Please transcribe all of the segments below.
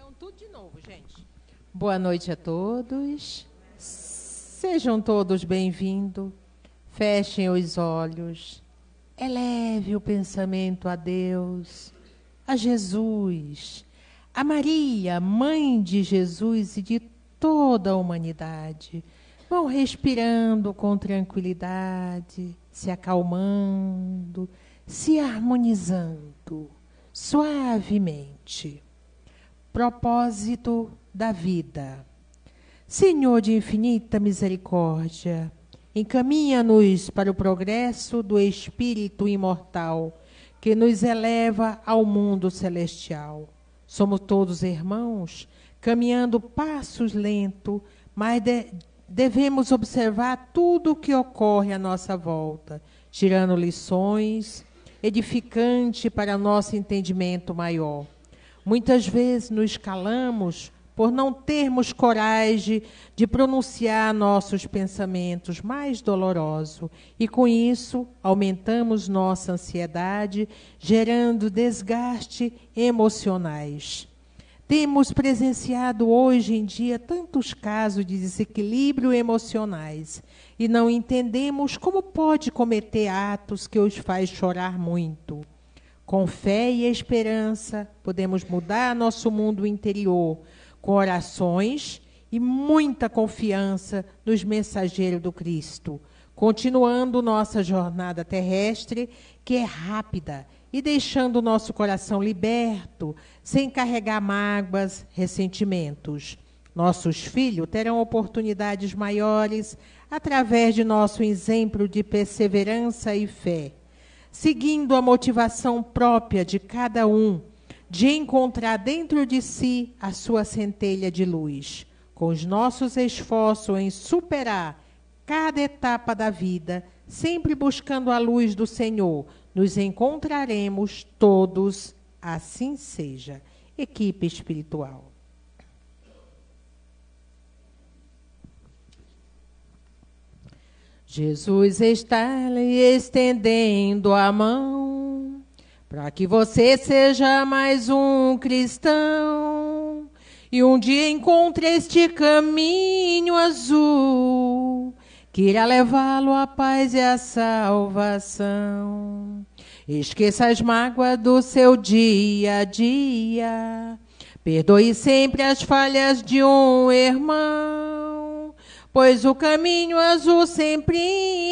Então, tudo de novo, gente. Boa noite a todos. Sejam todos bem-vindos. Fechem os olhos. Eleve o pensamento a Deus, a Jesus, a Maria, mãe de Jesus e de toda a humanidade. Vão respirando com tranquilidade, se acalmando, se harmonizando suavemente. Propósito da vida. Senhor de infinita misericórdia, encaminha-nos para o progresso do Espírito imortal, que nos eleva ao mundo celestial. Somos todos irmãos, caminhando passos lentos, mas devemos observar tudo o que ocorre à nossa volta, tirando lições edificantes para nosso entendimento maior. Muitas vezes nos calamos por não termos coragem de pronunciar nossos pensamentos mais dolorosos e, com isso, aumentamos nossa ansiedade, gerando desgaste emocionais. Temos presenciado hoje em dia tantos casos de desequilíbrio emocionais e não entendemos como pode cometer atos que os faz chorar muito. Com fé e esperança, podemos mudar nosso mundo interior, com orações e muita confiança nos mensageiros do Cristo, continuando nossa jornada terrestre, que é rápida, e deixando nosso coração liberto, sem carregar mágoas, ressentimentos. Nossos filhos terão oportunidades maiores através de nosso exemplo de perseverança e fé, seguindo a motivação própria de cada um, de encontrar dentro de si a sua centelha de luz. Com os nossos esforços em superar cada etapa da vida, sempre buscando a luz do Senhor, nos encontraremos todos, assim seja. Equipe espiritual. Jesus está lhe estendendo a mão para que você seja mais um cristão e um dia encontre este caminho azul que irá levá-lo à paz e à salvação. Esqueça as mágoas do seu dia a dia, perdoe sempre as falhas de um irmão, pois o caminho azul sempre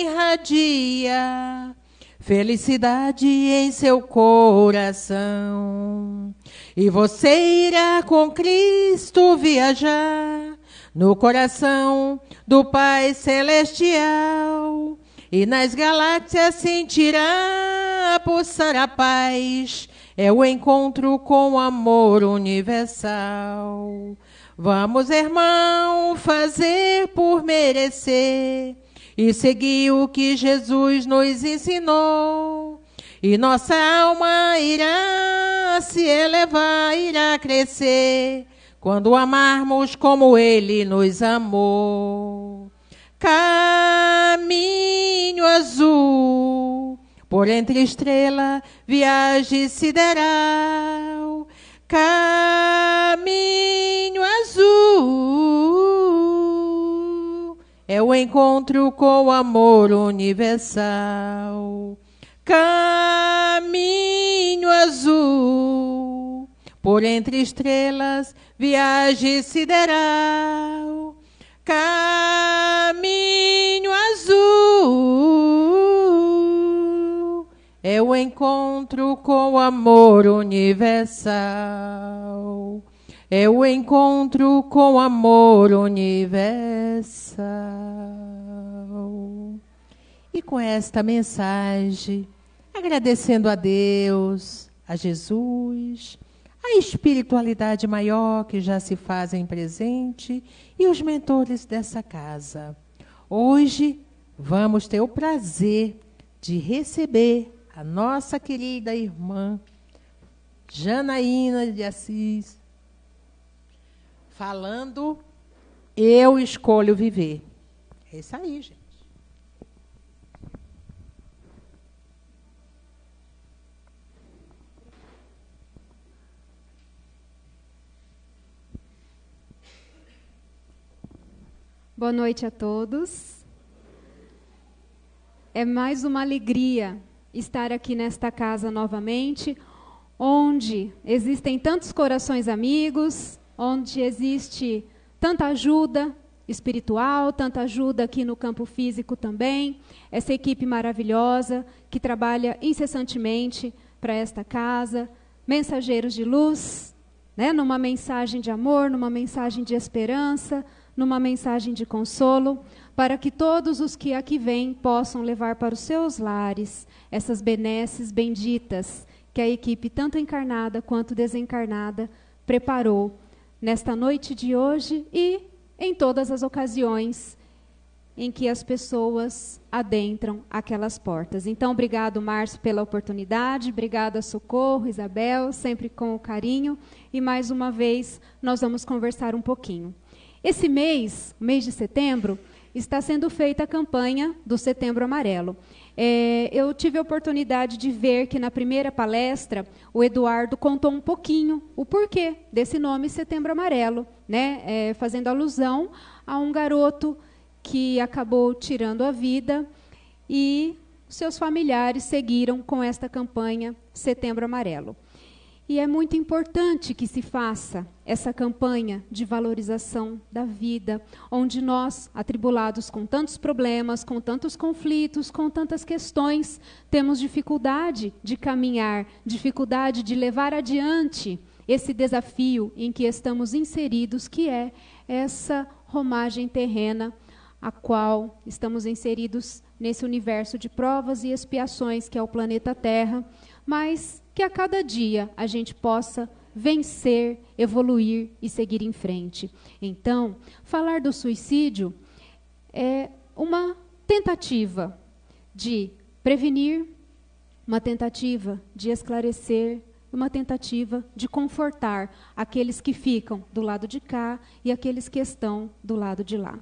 irradia felicidade em seu coração. E você irá com Cristo viajar no coração do Pai Celestial, e nas galáxias sentirá pulsar a paz. É o encontro com o amor universal. Vamos, irmão, fazer por merecer e seguir o que Jesus nos ensinou. E nossa alma irá se elevar, irá crescer, quando amarmos como Ele nos amou. Caminho azul, por entre estrela, viagem sideral. Caminho azul é o encontro com o amor universal. Caminho azul, por entre estrelas, viagem sideral. Caminho azul é o encontro com o amor universal. É o encontro com o amor universal. E com esta mensagem, agradecendo a Deus, a Jesus, a espiritualidade maior que já se fazem presente e os mentores dessa casa. Hoje vamos ter o prazer de receber a nossa querida irmã Janaína de Assis, falando Eu Escolho Viver. É isso aí, gente. Boa noite a todos. É mais uma alegria estar aqui nesta casa novamente, onde existem tantos corações amigos, onde existe tanta ajuda espiritual, tanta ajuda aqui no campo físico também. Essa equipe maravilhosa que trabalha incessantemente para esta casa, mensageiros de luz, né, numa mensagem de amor, numa mensagem de esperança, numa mensagem de consolo, para que todos os que aqui vêm possam levar para os seus lares essas benesses benditas que a equipe, tanto encarnada quanto desencarnada, preparou nesta noite de hoje e em todas as ocasiões em que as pessoas adentram aquelas portas. Então, obrigado, Márcio, pela oportunidade, obrigada, Socorro, Isabel, sempre com carinho, e mais uma vez nós vamos conversar um pouquinho. Esse mês, mês de setembro, está sendo feita a campanha do Setembro Amarelo. Eu tive a oportunidade de ver que na primeira palestra o Eduardo contou um pouquinho o porquê desse nome Setembro Amarelo, né? Fazendo alusão a um garoto que acabou tirando a vida e seus familiares seguiram com esta campanha Setembro Amarelo. E é muito importante que se faça essa campanha de valorização da vida, onde nós, atribulados com tantos problemas, com tantos conflitos, com tantas questões, temos dificuldade de caminhar, dificuldade de levar adiante esse desafio em que estamos inseridos, que é essa romagem terrena, a qual estamos inseridos nesse universo de provas e expiações que é o planeta Terra, mas que a cada dia a gente possa vencer, evoluir e seguir em frente. Então, falar do suicídio é uma tentativa de prevenir, uma tentativa de esclarecer, uma tentativa de confortar aqueles que ficam do lado de cá e aqueles que estão do lado de lá.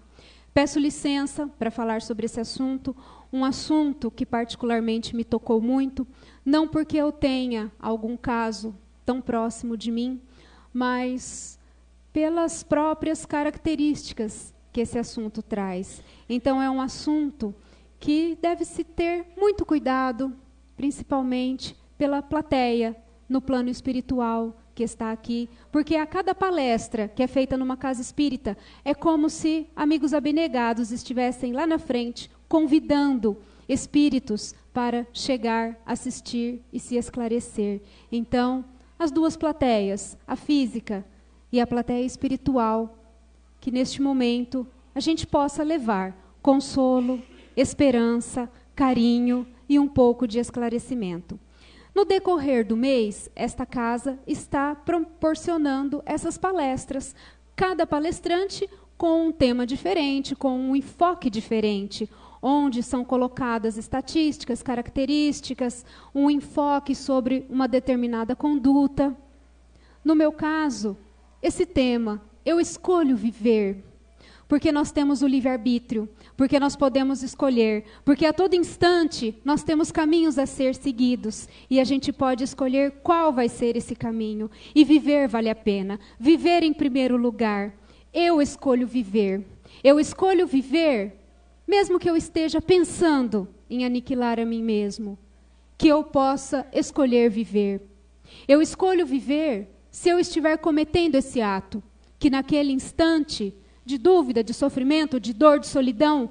Peço licença para falar sobre esse assunto, um assunto que particularmente me tocou muito, não porque eu tenha algum caso tão próximo de mim, mas pelas próprias características que esse assunto traz. Então, é um assunto que deve-se ter muito cuidado, principalmente pela plateia, no plano espiritual que está aqui, porque a cada palestra que é feita numa casa espírita, é como se amigos abnegados estivessem lá na frente, convidando espíritos para chegar, assistir e se esclarecer. Então, as duas plateias, a física e a plateia espiritual, que neste momento a gente possa levar consolo, esperança, carinho e um pouco de esclarecimento. No decorrer do mês, esta casa está proporcionando essas palestras, cada palestrante com um tema diferente, com um enfoque diferente, onde são colocadas estatísticas, características, um enfoque sobre uma determinada conduta. No meu caso, esse tema, eu escolho viver, porque nós temos o livre-arbítrio, porque nós podemos escolher, porque a todo instante nós temos caminhos a ser seguidos, e a gente pode escolher qual vai ser esse caminho, e viver vale a pena, viver em primeiro lugar. Eu escolho viver, mesmo que eu esteja pensando em aniquilar a mim mesmo, que eu possa escolher viver. Eu escolho viver se eu estiver cometendo esse ato, que naquele instante de dúvida, de sofrimento, de dor, de solidão,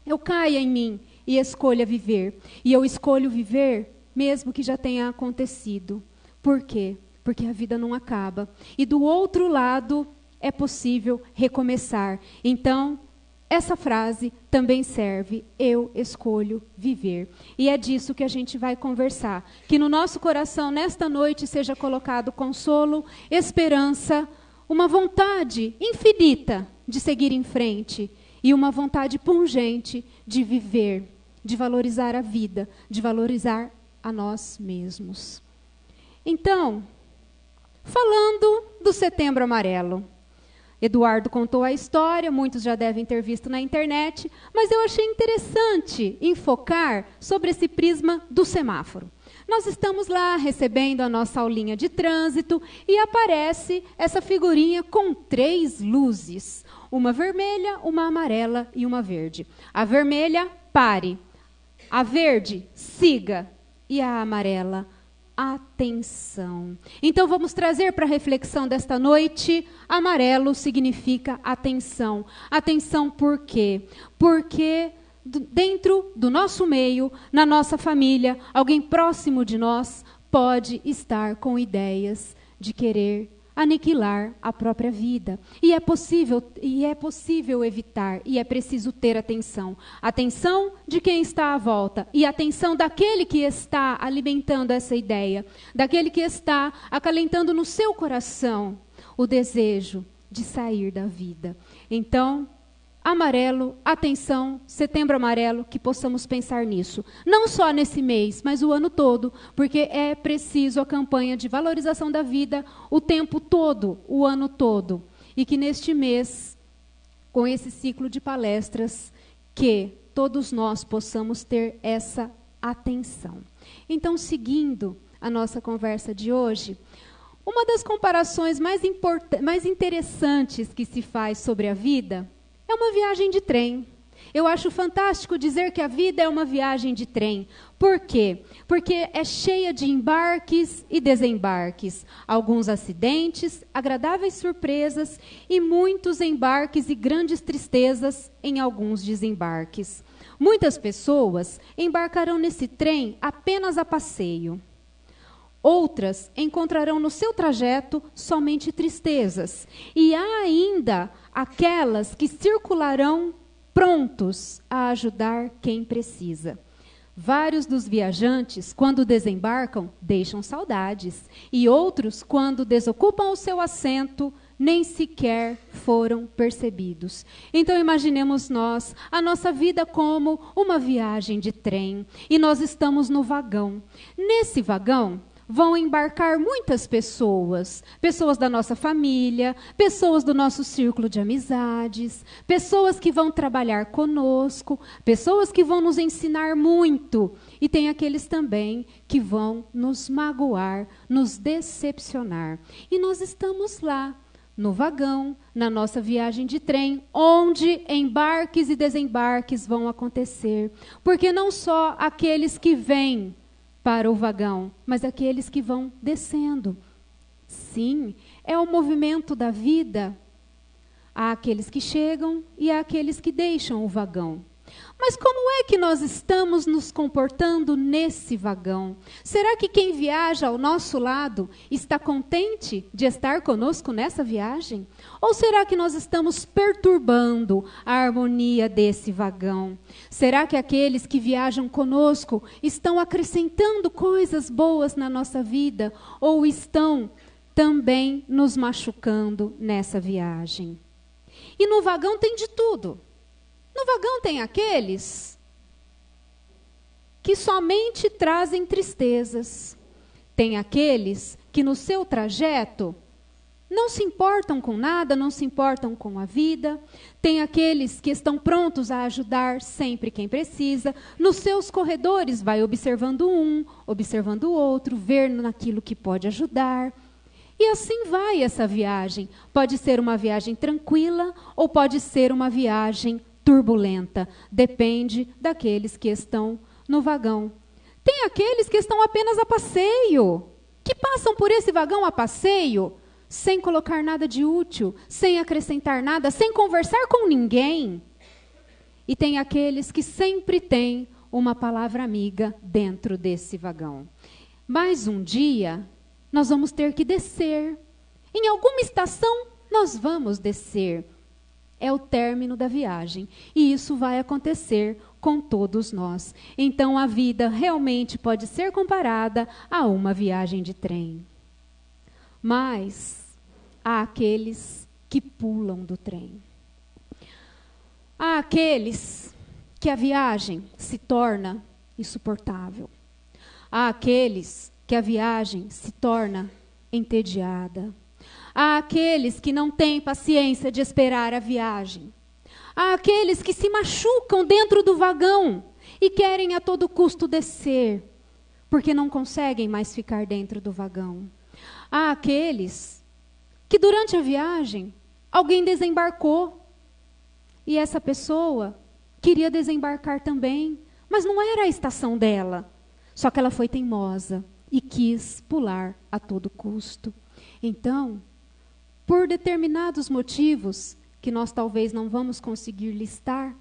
eu caia em mim e escolha viver. E eu escolho viver mesmo que já tenha acontecido. Por quê? Porque a vida não acaba. E do outro lado é possível recomeçar. Então, essa frase também serve, eu escolho viver. E é disso que a gente vai conversar. Que no nosso coração, nesta noite, seja colocado consolo, esperança, uma vontade infinita de seguir em frente e uma vontade pungente de viver, de valorizar a vida, de valorizar a nós mesmos. Então, falando do Setembro Amarelo, Eduardo contou a história, muitos já devem ter visto na internet, mas eu achei interessante enfocar sobre esse prisma do semáforo. Nós estamos lá recebendo a nossa aulinha de trânsito e aparece essa figurinha com 3 luzes. Uma vermelha, uma amarela e uma verde. A vermelha, pare. A verde, siga. E a amarela, atenção. Então vamos trazer para a reflexão desta noite, amarelo significa atenção. Atenção por quê? Porque dentro do nosso meio, na nossa família, alguém próximo de nós pode estar com ideias de querer aniquilar a própria vida. E é possível evitar, e é preciso ter atenção. Atenção de quem está à volta, e atenção daquele que está alimentando essa ideia, daquele que está acalentando no seu coração o desejo de sair da vida. Então, amarelo, atenção, Setembro Amarelo, que possamos pensar nisso. Não só nesse mês, mas o ano todo, porque é preciso a campanha de valorização da vida o tempo todo, o ano todo. E que neste mês, com esse ciclo de palestras, que todos nós possamos ter essa atenção. Então, seguindo a nossa conversa de hoje, uma das comparações mais interessantes que se faz sobre a vida é uma viagem de trem. Eu acho fantástico dizer que a vida é uma viagem de trem. Por quê? Porque é cheia de embarques e desembarques. Alguns acidentes, agradáveis surpresas e muitos embarques e grandes tristezas em alguns desembarques. Muitas pessoas embarcarão nesse trem apenas a passeio. Outras encontrarão no seu trajeto somente tristezas. E há ainda aquelas que circularão prontos a ajudar quem precisa. Vários dos viajantes, quando desembarcam, deixam saudades. E outros, quando desocupam o seu assento, nem sequer foram percebidos. Então imaginemos nós, a nossa vida como uma viagem de trem. E nós estamos no vagão. Nesse vagão, vão embarcar muitas pessoas, pessoas da nossa família, pessoas do nosso círculo de amizades, pessoas que vão trabalhar conosco, pessoas que vão nos ensinar muito. E tem aqueles também que vão nos magoar, nos decepcionar. E nós estamos lá, no vagão, na nossa viagem de trem, onde embarques e desembarques vão acontecer. Porque não só aqueles que vêm para o vagão, mas aqueles que vão descendo. Sim, é o movimento da vida. Há aqueles que chegam e há aqueles que deixam o vagão. Mas como é que nós estamos nos comportando nesse vagão? Será que quem viaja ao nosso lado está contente de estar conosco nessa viagem? Ou será que nós estamos perturbando a harmonia desse vagão? Será que aqueles que viajam conosco estão acrescentando coisas boas na nossa vida? Ou estão também nos machucando nessa viagem? E no vagão tem de tudo. No vagão tem aqueles que somente trazem tristezas. Tem aqueles que no seu trajeto não se importam com nada, não se importam com a vida. Tem aqueles que estão prontos a ajudar sempre quem precisa. Nos seus corredores vai observando um, observando o outro, ver naquilo que pode ajudar. E assim vai essa viagem. Pode ser uma viagem tranquila ou pode ser uma viagem turbulenta, depende daqueles que estão no vagão. Tem aqueles que estão apenas a passeio, que passam por esse vagão a passeio, sem colocar nada de útil, sem acrescentar nada, sem conversar com ninguém. E tem aqueles que sempre têm uma palavra amiga dentro desse vagão. Mas um dia, nós vamos ter que descer. Em alguma estação, nós vamos descer. É o término da viagem. E isso vai acontecer com todos nós. Então, a vida realmente pode ser comparada a uma viagem de trem. Mas há aqueles que pulam do trem. Há aqueles que a viagem se torna insuportável. Há aqueles que a viagem se torna entediada. Há aqueles que não têm paciência de esperar a viagem. Há aqueles que se machucam dentro do vagão e querem a todo custo descer, porque não conseguem mais ficar dentro do vagão. Há aqueles que durante a viagem alguém desembarcou E essa pessoa queria desembarcar também, mas não era a estação dela. Só que ela foi teimosa e quis pular a todo custo. Então, por determinados motivos, que nós talvez não vamos conseguir listar,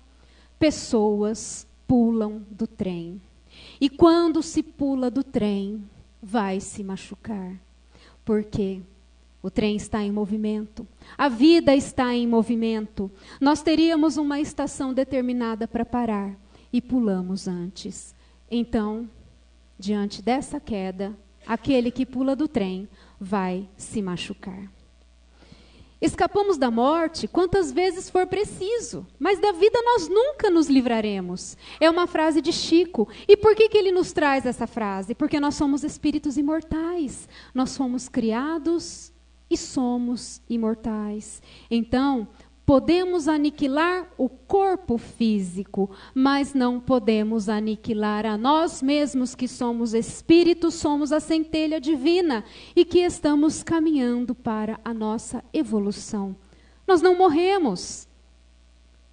pessoas pulam do trem. E quando se pula do trem, vai se machucar. Por quê? O trem está em movimento. A vida está em movimento. Nós teríamos uma estação determinada para parar e pulamos antes. Então, diante dessa queda, aquele que pula do trem vai se machucar. Escapamos da morte quantas vezes for preciso, mas da vida nós nunca nos livraremos. É uma frase de Chico. E por que ele nos traz essa frase? Porque nós somos espíritos imortais. Nós fomos criados e somos imortais. Então, podemos aniquilar o corpo físico, mas não podemos aniquilar a nós mesmos, que somos espíritos, somos a centelha divina e que estamos caminhando para a nossa evolução. Nós não morremos.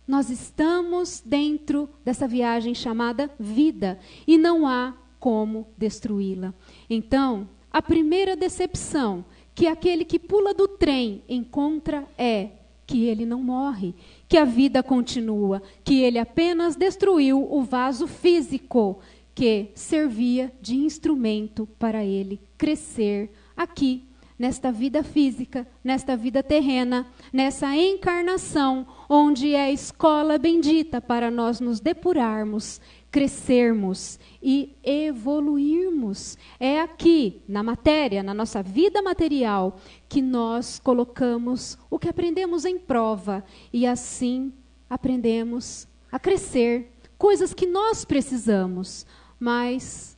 Nós estamos dentro dessa viagem chamada vida e não há como destruí-la. Então, a primeira decepção que aquele que pula do trem encontra é que ele não morre, que a vida continua, que ele apenas destruiu o vaso físico que servia de instrumento para ele crescer aqui, nesta vida física, nesta vida terrena, nessa encarnação, onde é a escola bendita para nós nos depurarmos, crescermos e evoluirmos. É aqui, na matéria, na nossa vida material, que nós colocamos o que aprendemos em prova e assim aprendemos a crescer, coisas que nós precisamos, mas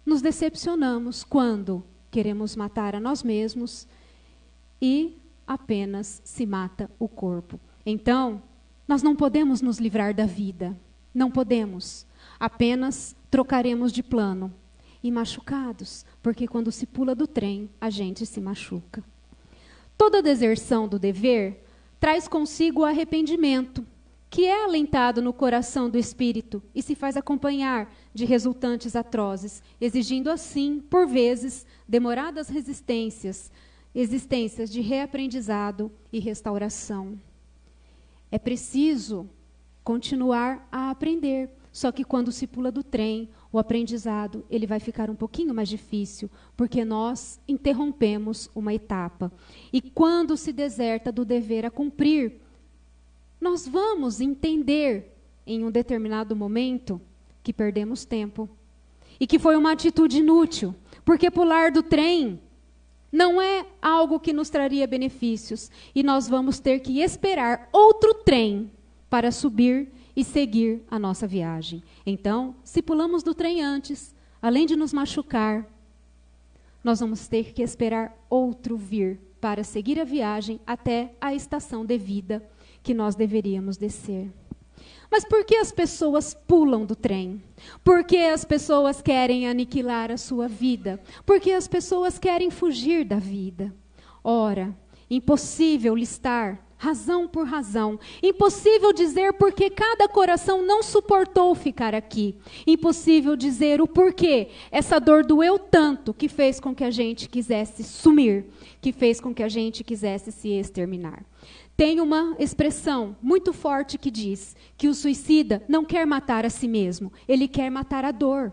nos decepcionamos quando queremos matar a nós mesmos e apenas se mata o corpo. Então, nós não podemos nos livrar da vida, não podemos. Apenas trocaremos de plano e machucados, porque quando se pula do trem, a gente se machuca. Toda deserção do dever traz consigo o arrependimento, que é alentado no coração do espírito e se faz acompanhar de resultantes atrozes, exigindo assim, por vezes, demoradas existências de reaprendizado e restauração. É preciso continuar a aprender. Só que quando se pula do trem, o aprendizado ele vai ficar um pouquinho mais difícil, porque nós interrompemos uma etapa. E quando se deserta do dever a cumprir, nós vamos entender em um determinado momento que perdemos tempo e que foi uma atitude inútil, porque pular do trem não é algo que nos traria benefícios e nós vamos ter que esperar outro trem para subir e seguir a nossa viagem. Então, se pulamos do trem antes, além de nos machucar, nós vamos ter que esperar outro vir para seguir a viagem até a estação devida que nós deveríamos descer. Mas por que as pessoas pulam do trem? Por que as pessoas querem aniquilar a sua vida? Por que as pessoas querem fugir da vida? Ora, impossível listar razão por razão. Impossível dizer porque cada coração não suportou ficar aqui. Impossível dizer o porquê essa dor doeu tanto que fez com que a gente quisesse sumir, que fez com que a gente quisesse se exterminar. Tem uma expressão muito forte que diz que o suicida não quer matar a si mesmo, ele quer matar a dor.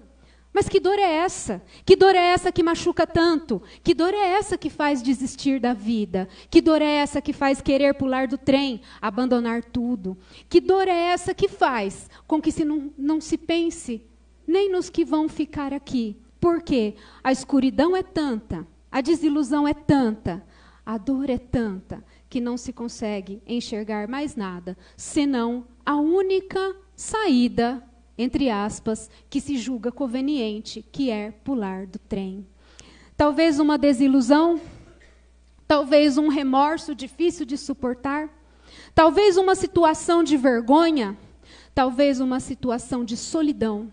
Mas que dor é essa? Que dor é essa que machuca tanto? Que dor é essa que faz desistir da vida? Que dor é essa que faz querer pular do trem, abandonar tudo? Que dor é essa que faz com que não se pense nem nos que vão ficar aqui? Porque a escuridão é tanta, a desilusão é tanta, a dor é tanta, que não se consegue enxergar mais nada, senão a única saída, entre aspas, que se julga conveniente, que é pular do trem. Talvez uma desilusão, talvez um remorso difícil de suportar, talvez uma situação de vergonha, talvez uma situação de solidão,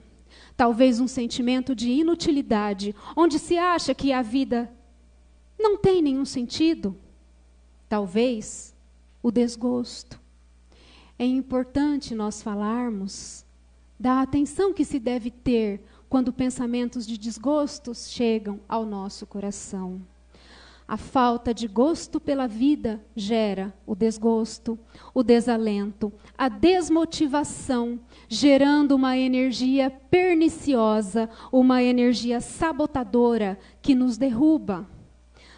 talvez um sentimento de inutilidade, onde se acha que a vida não tem nenhum sentido, talvez o desgosto. é importante nós falarmos da atenção que se deve ter quando pensamentos de desgostos chegam ao nosso coração. A falta de gosto pela vida gera o desgosto, o desalento, a desmotivação, gerando uma energia perniciosa, uma energia sabotadora que nos derruba.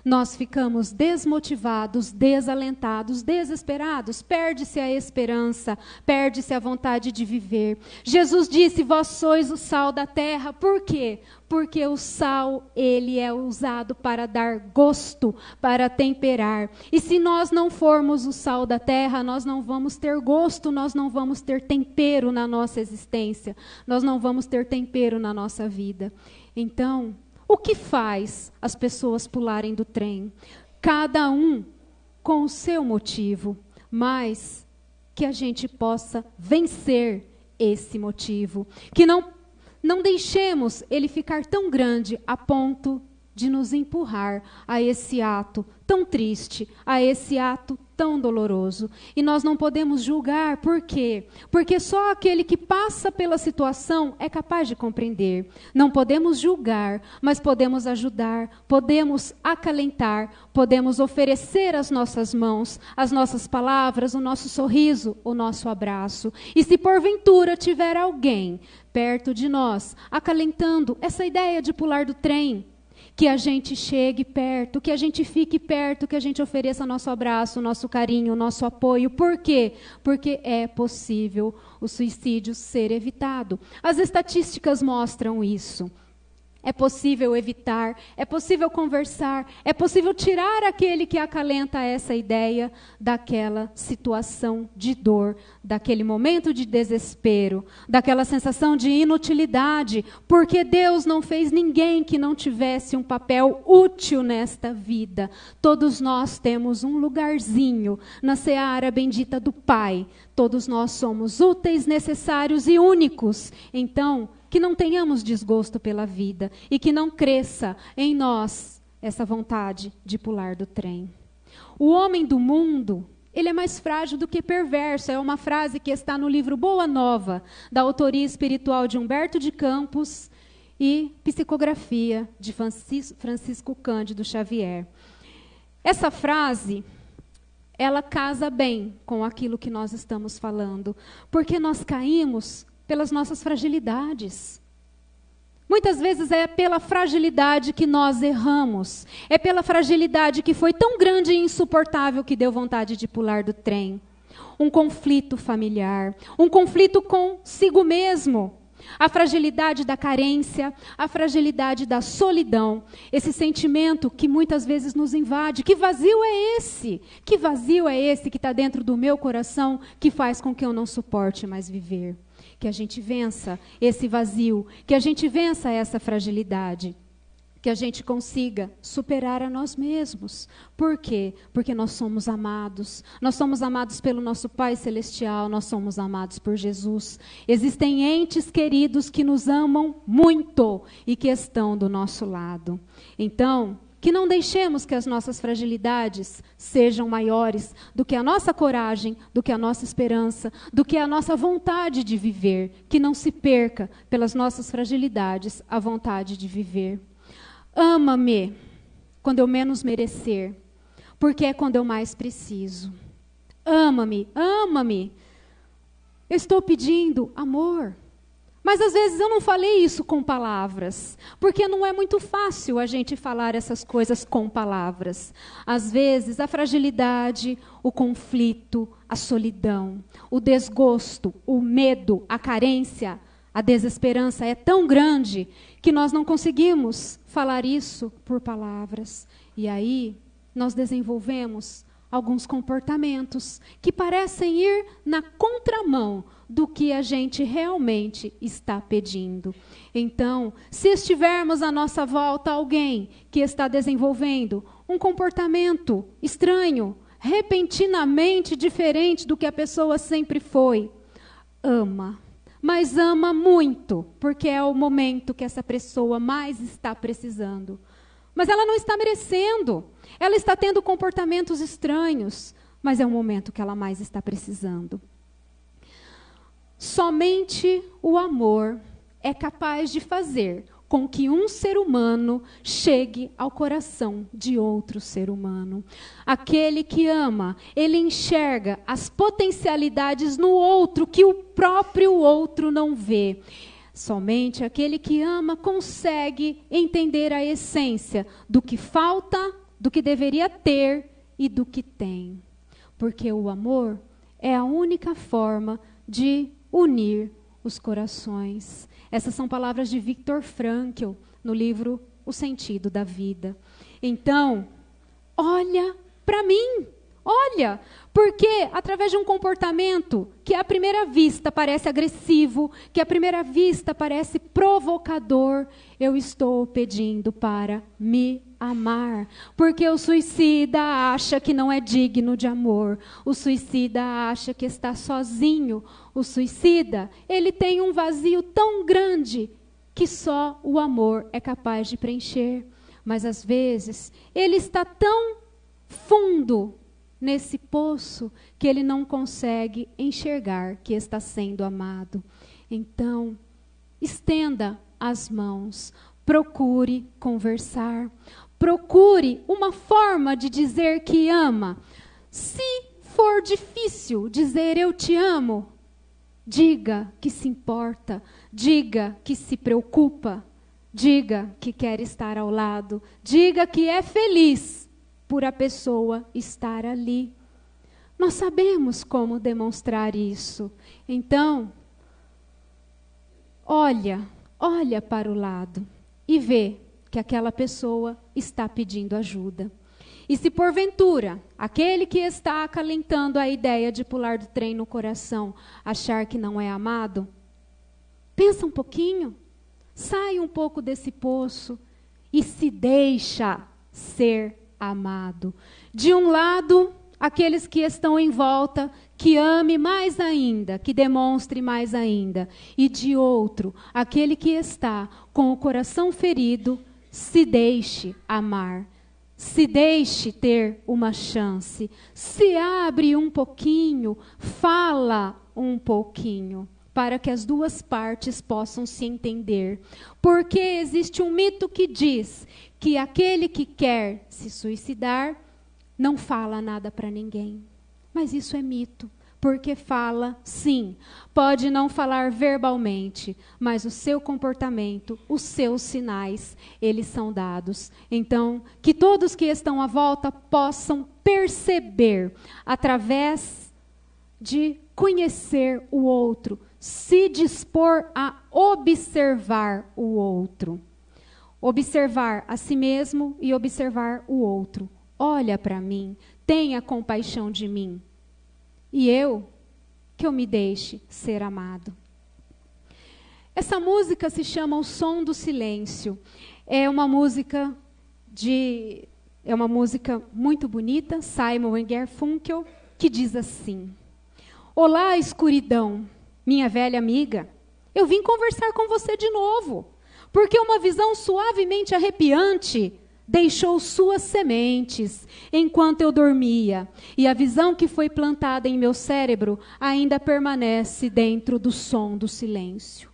Nós ficamos desmotivados, desalentados, desesperados, perde-se a esperança, perde-se a vontade de viver. Jesus disse, vós sois o sal da terra. Por quê? Porque o sal, ele é usado para dar gosto, para temperar. E se nós não formos o sal da terra, nós não vamos ter gosto, nós não vamos ter tempero na nossa existência, nós não vamos ter tempero na nossa vida. Então, o que faz as pessoas pularem do trem? Cada um com o seu motivo, mas que a gente possa vencer esse motivo. Que não deixemos ele ficar tão grande a ponto de nos empurrar a esse ato tão triste, a esse ato tão doloroso. E nós não podemos julgar, por quê? Porque só aquele que passa pela situação é capaz de compreender. Não podemos julgar, mas podemos ajudar, podemos acalentar, podemos oferecer as nossas mãos, as nossas palavras, o nosso sorriso, o nosso abraço. E se porventura tiver alguém perto de nós, acalentando essa ideia de pular do trem, que a gente chegue perto, que a gente fique perto, que a gente ofereça nosso abraço, nosso carinho, nosso apoio. Por quê? Porque é possível o suicídio ser evitado. As estatísticas mostram isso. É possível evitar, é possível conversar, é possível tirar aquele que acalenta essa ideia daquela situação de dor, daquele momento de desespero, daquela sensação de inutilidade, porque Deus não fez ninguém que não tivesse um papel útil nesta vida. Todos nós temos um lugarzinho na seara bendita do Pai. Todos nós somos úteis, necessários e únicos. Então, que não tenhamos desgosto pela vida e que não cresça em nós essa vontade de pular do trem. O homem do mundo, ele é mais frágil do que perverso. É uma frase que está no livro Boa Nova, da autoria espiritual de Humberto de Campos e psicografia de Francisco Cândido Xavier. Essa frase, ela casa bem com aquilo que nós estamos falando, porque nós caímos pelas nossas fragilidades. Muitas vezes é pela fragilidade que nós erramos. É pela fragilidade que foi tão grande e insuportável que deu vontade de pular do trem. Um conflito familiar, um conflito consigo mesmo. A fragilidade da carência, a fragilidade da solidão. Esse sentimento que muitas vezes nos invade. Que vazio é esse? Que vazio é esse que está dentro do meu coração que faz com que eu não suporte mais viver? Que a gente vença esse vazio, que a gente vença essa fragilidade, que a gente consiga superar a nós mesmos. Por quê? Porque nós somos amados pelo nosso Pai Celestial, nós somos amados por Jesus. Existem entes queridos que nos amam muito e que estão do nosso lado. Então, que não deixemos que as nossas fragilidades sejam maiores do que a nossa coragem, do que a nossa esperança, do que a nossa vontade de viver. Que não se perca pelas nossas fragilidades a vontade de viver. Ama-me quando eu menos merecer, porque é quando eu mais preciso. Ama-me, ama-me. Eu estou pedindo amor. Mas às vezes eu não falei isso com palavras, porque não é muito fácil a gente falar essas coisas com palavras. Às vezes a fragilidade, o conflito, a solidão, o desgosto, o medo, a carência, a desesperança é tão grande que nós não conseguimos falar isso por palavras. E aí nós desenvolvemos alguns comportamentos que parecem ir na contramão do que a gente realmente está pedindo. Então, se estivermos à nossa volta alguém que está desenvolvendo um comportamento estranho, repentinamente diferente do que a pessoa sempre foi, ama. Mas ama muito, porque é o momento que essa pessoa mais está precisando. Mas ela não está merecendo. Ela está tendo comportamentos estranhos, mas é o momento que ela mais está precisando. somente o amor é capaz de fazer com que um ser humano chegue ao coração de outro ser humano. Aquele que ama, ele enxerga as potencialidades no outro que o próprio outro não vê. Somente aquele que ama consegue entender a essência do que falta, do que deveria ter e do que tem. Porque o amor é a única forma de unir os corações. Essas são palavras de Viktor Frankl, no livro O Sentido da Vida. Então, olha para mim, olha, porque através de um comportamento que à primeira vista parece agressivo, que à primeira vista parece provocador, eu estou pedindo para me amar. Porque o suicida acha que não é digno de amor. O suicida acha que está sozinho. O suicida, ele tem um vazio tão grande que só o amor é capaz de preencher. Mas às vezes, ele está tão fundo nesse poço que ele não consegue enxergar que está sendo amado. Então, estenda as mãos, procure conversar, procure uma forma de dizer que ama. Se for difícil dizer eu te amo, diga que se importa, diga que se preocupa, diga que quer estar ao lado, diga que é feliz por a pessoa estar ali. Nós sabemos como demonstrar isso. Então, olha para o lado e vê que aquela pessoa está pedindo ajuda. E se porventura, aquele que está acalentando a ideia de pular do trem no coração, achar que não é amado, pensa um pouquinho, sai um pouco desse poço e se deixa ser amado. De um lado, aqueles que estão em volta, que ame mais ainda, que demonstre mais ainda. E de outro, aquele que está com o coração ferido, se deixe amar. Se deixe ter uma chance. Se abre um pouquinho, fala um pouquinho, para que as duas partes possam se entender. Porque existe um mito que diz que aquele que quer se suicidar não fala nada para ninguém. Mas isso é mito, porque fala, sim. Pode não falar verbalmente, mas o seu comportamento, os seus sinais, eles são dados. Então, que todos que estão à volta possam perceber, através de conhecer o outro, se dispor a observar o outro. Observar a si mesmo e observar o outro. Olha para mim, tenha compaixão de mim. E que eu me deixe ser amado. Essa música se chama O Som do Silêncio. É uma música muito bonita, Simon e Garfunkel, que diz assim: Olá, escuridão, minha velha amiga. Eu vim conversar com você de novo, porque uma visão suavemente arrepiante deixou suas sementes enquanto eu dormia, e a visão que foi plantada em meu cérebro ainda permanece dentro do som do silêncio.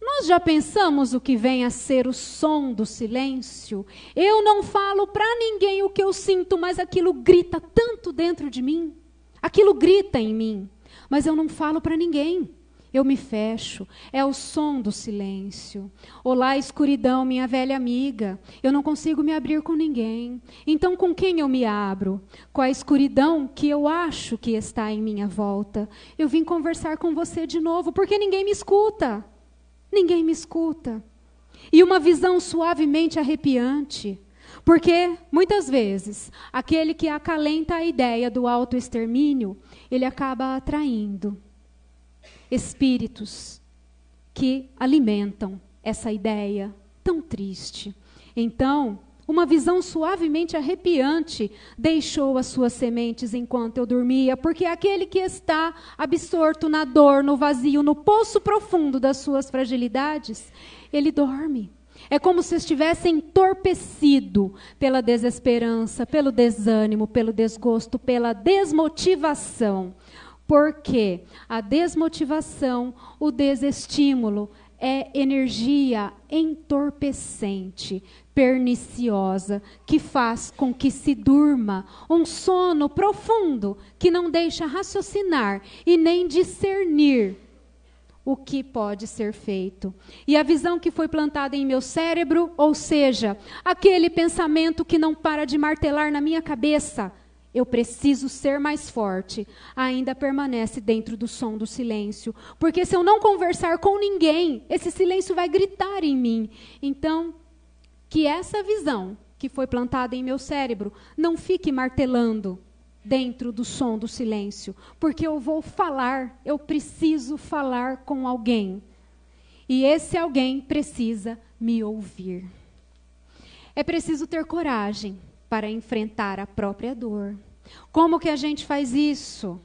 Nós já pensamos o que vem a ser o som do silêncio? Eu não falo para ninguém o que eu sinto, mas aquilo grita tanto dentro de mim, aquilo grita em mim, mas eu não falo para ninguém. Eu me fecho, é o som do silêncio. Olá, escuridão, minha velha amiga. Eu não consigo me abrir com ninguém. Então, com quem eu me abro? Com a escuridão que eu acho que está em minha volta. Eu vim conversar com você de novo, porque ninguém me escuta. Ninguém me escuta. E uma visão suavemente arrepiante. Porque, muitas vezes, aquele que acalenta a ideia do autoextermínio, ele acaba atraindo espíritos que alimentam essa ideia tão triste. Então, uma visão suavemente arrepiante deixou as suas sementes enquanto eu dormia, porque aquele que está absorto na dor, no vazio, no poço profundo das suas fragilidades, ele dorme. É como se estivesse entorpecido pela desesperança, pelo desânimo, pelo desgosto, pela desmotivação. Porque a desmotivação, o desestímulo é energia entorpecente, perniciosa, que faz com que se durma um sono profundo que não deixa raciocinar e nem discernir o que pode ser feito. E a visão que foi plantada em meu cérebro, ou seja, aquele pensamento que não para de martelar na minha cabeça, eu preciso ser mais forte, ainda permanece dentro do som do silêncio. Porque se eu não conversar com ninguém, esse silêncio vai gritar em mim. Então, que essa visão que foi plantada em meu cérebro não fique martelando dentro do som do silêncio. Porque eu vou falar, eu preciso falar com alguém. E esse alguém precisa me ouvir. É preciso ter coragem para enfrentar a própria dor. Como que a gente faz isso?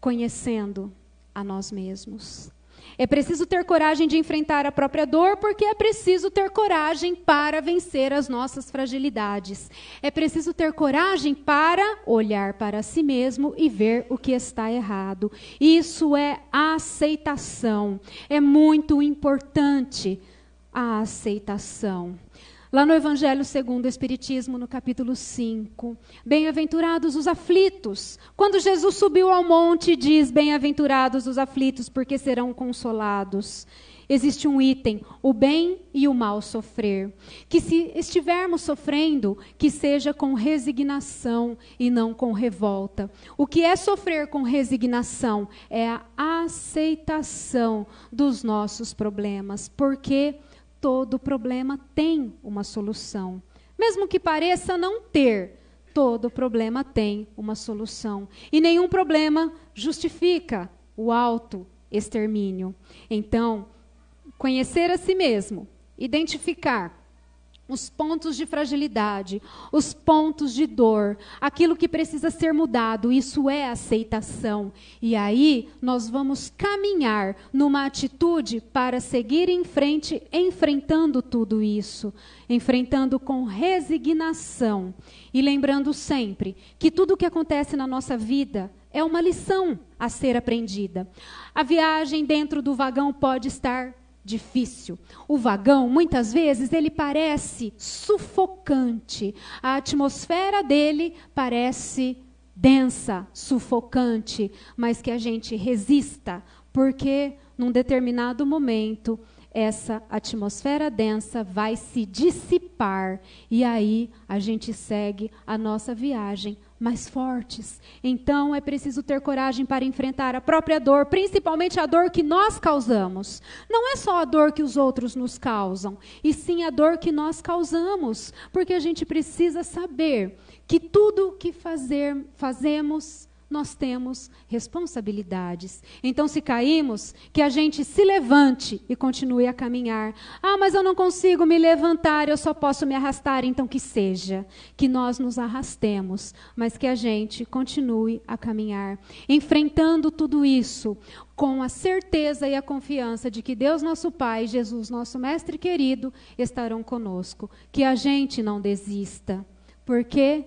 Conhecendo a nós mesmos. É preciso ter coragem de enfrentar a própria dor, porque é preciso ter coragem para vencer as nossas fragilidades. É preciso ter coragem para olhar para si mesmo e ver o que está errado. Isso é aceitação. É muito importante a aceitação. Lá no Evangelho segundo o Espiritismo, no capítulo 5, bem-aventurados os aflitos. Quando Jesus subiu ao monte, diz, bem-aventurados os aflitos, porque serão consolados. Existe um item, o bem e o mal sofrer. Que se estivermos sofrendo, que seja com resignação e não com revolta. O que é sofrer com resignação? É a aceitação dos nossos problemas, porque todo problema tem uma solução. Mesmo que pareça não ter, todo problema tem uma solução. E nenhum problema justifica o autoextermínio. Então, conhecer a si mesmo, identificar os pontos de fragilidade, os pontos de dor, aquilo que precisa ser mudado, isso é aceitação. E aí nós vamos caminhar numa atitude para seguir em frente, enfrentando tudo isso, enfrentando com resignação. E lembrando sempre que tudo o que acontece na nossa vida é uma lição a ser aprendida. A viagem dentro do vagão pode estar difícil. O vagão, muitas vezes, ele parece sufocante. A atmosfera dele parece densa, sufocante, mas que a gente resista, porque num determinado momento essa atmosfera densa vai se dissipar e aí a gente segue a nossa viagem mais fortes. Então é preciso ter coragem para enfrentar a própria dor, principalmente a dor que nós causamos. Não é só a dor que os outros nos causam, e sim a dor que nós causamos, porque a gente precisa saber que tudo que fazemos, nós temos responsabilidades. Então, se caímos, que a gente se levante e continue a caminhar. Ah, mas eu não consigo me levantar, eu só posso me arrastar. Então, que seja, que nós nos arrastemos, mas que a gente continue a caminhar, enfrentando tudo isso com a certeza e a confiança de que Deus, nosso Pai, Jesus, nosso Mestre querido, estarão conosco. Que a gente não desista, porque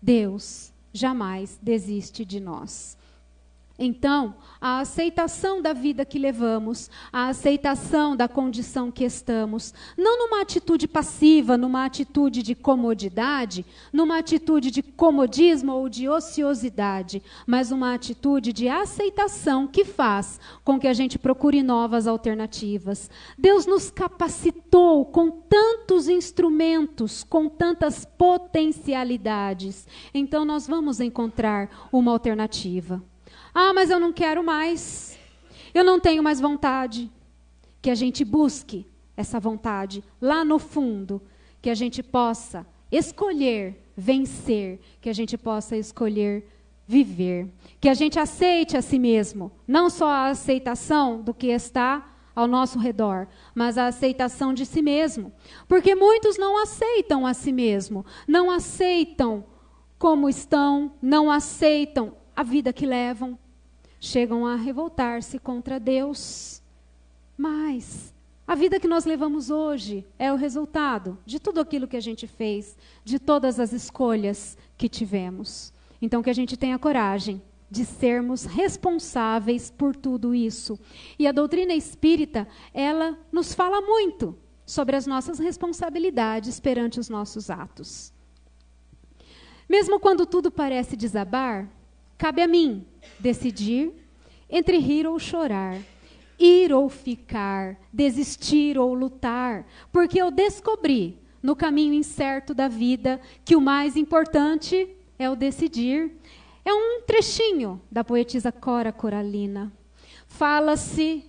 Deus jamais desiste de nós. Então, a aceitação da vida que levamos, a aceitação da condição que estamos, não numa atitude passiva, numa atitude de comodidade, numa atitude de comodismo ou de ociosidade, mas uma atitude de aceitação que faz com que a gente procure novas alternativas. Deus nos capacitou com tantos instrumentos, com tantas potencialidades. Então, nós vamos encontrar uma alternativa. Ah, mas eu não quero mais. Eu não tenho mais vontade. Que a gente busque essa vontade lá no fundo. Que a gente possa escolher vencer. Que a gente possa escolher viver. Que a gente aceite a si mesmo. Não só a aceitação do que está ao nosso redor, mas a aceitação de si mesmo. Porque muitos não aceitam a si mesmo. Não aceitam como estão. Não aceitam a vida que levam, chegam a revoltar-se contra Deus. Mas a vida que nós levamos hoje é o resultado de tudo aquilo que a gente fez, de todas as escolhas que tivemos. Então que a gente tenha coragem de sermos responsáveis por tudo isso. E a doutrina espírita, ela nos fala muito sobre as nossas responsabilidades perante os nossos atos. Mesmo quando tudo parece desabar, cabe a mim decidir entre rir ou chorar, ir ou ficar, desistir ou lutar, porque eu descobri no caminho incerto da vida que o mais importante é o decidir. É um trechinho da poetisa Cora Coralina. Fala-se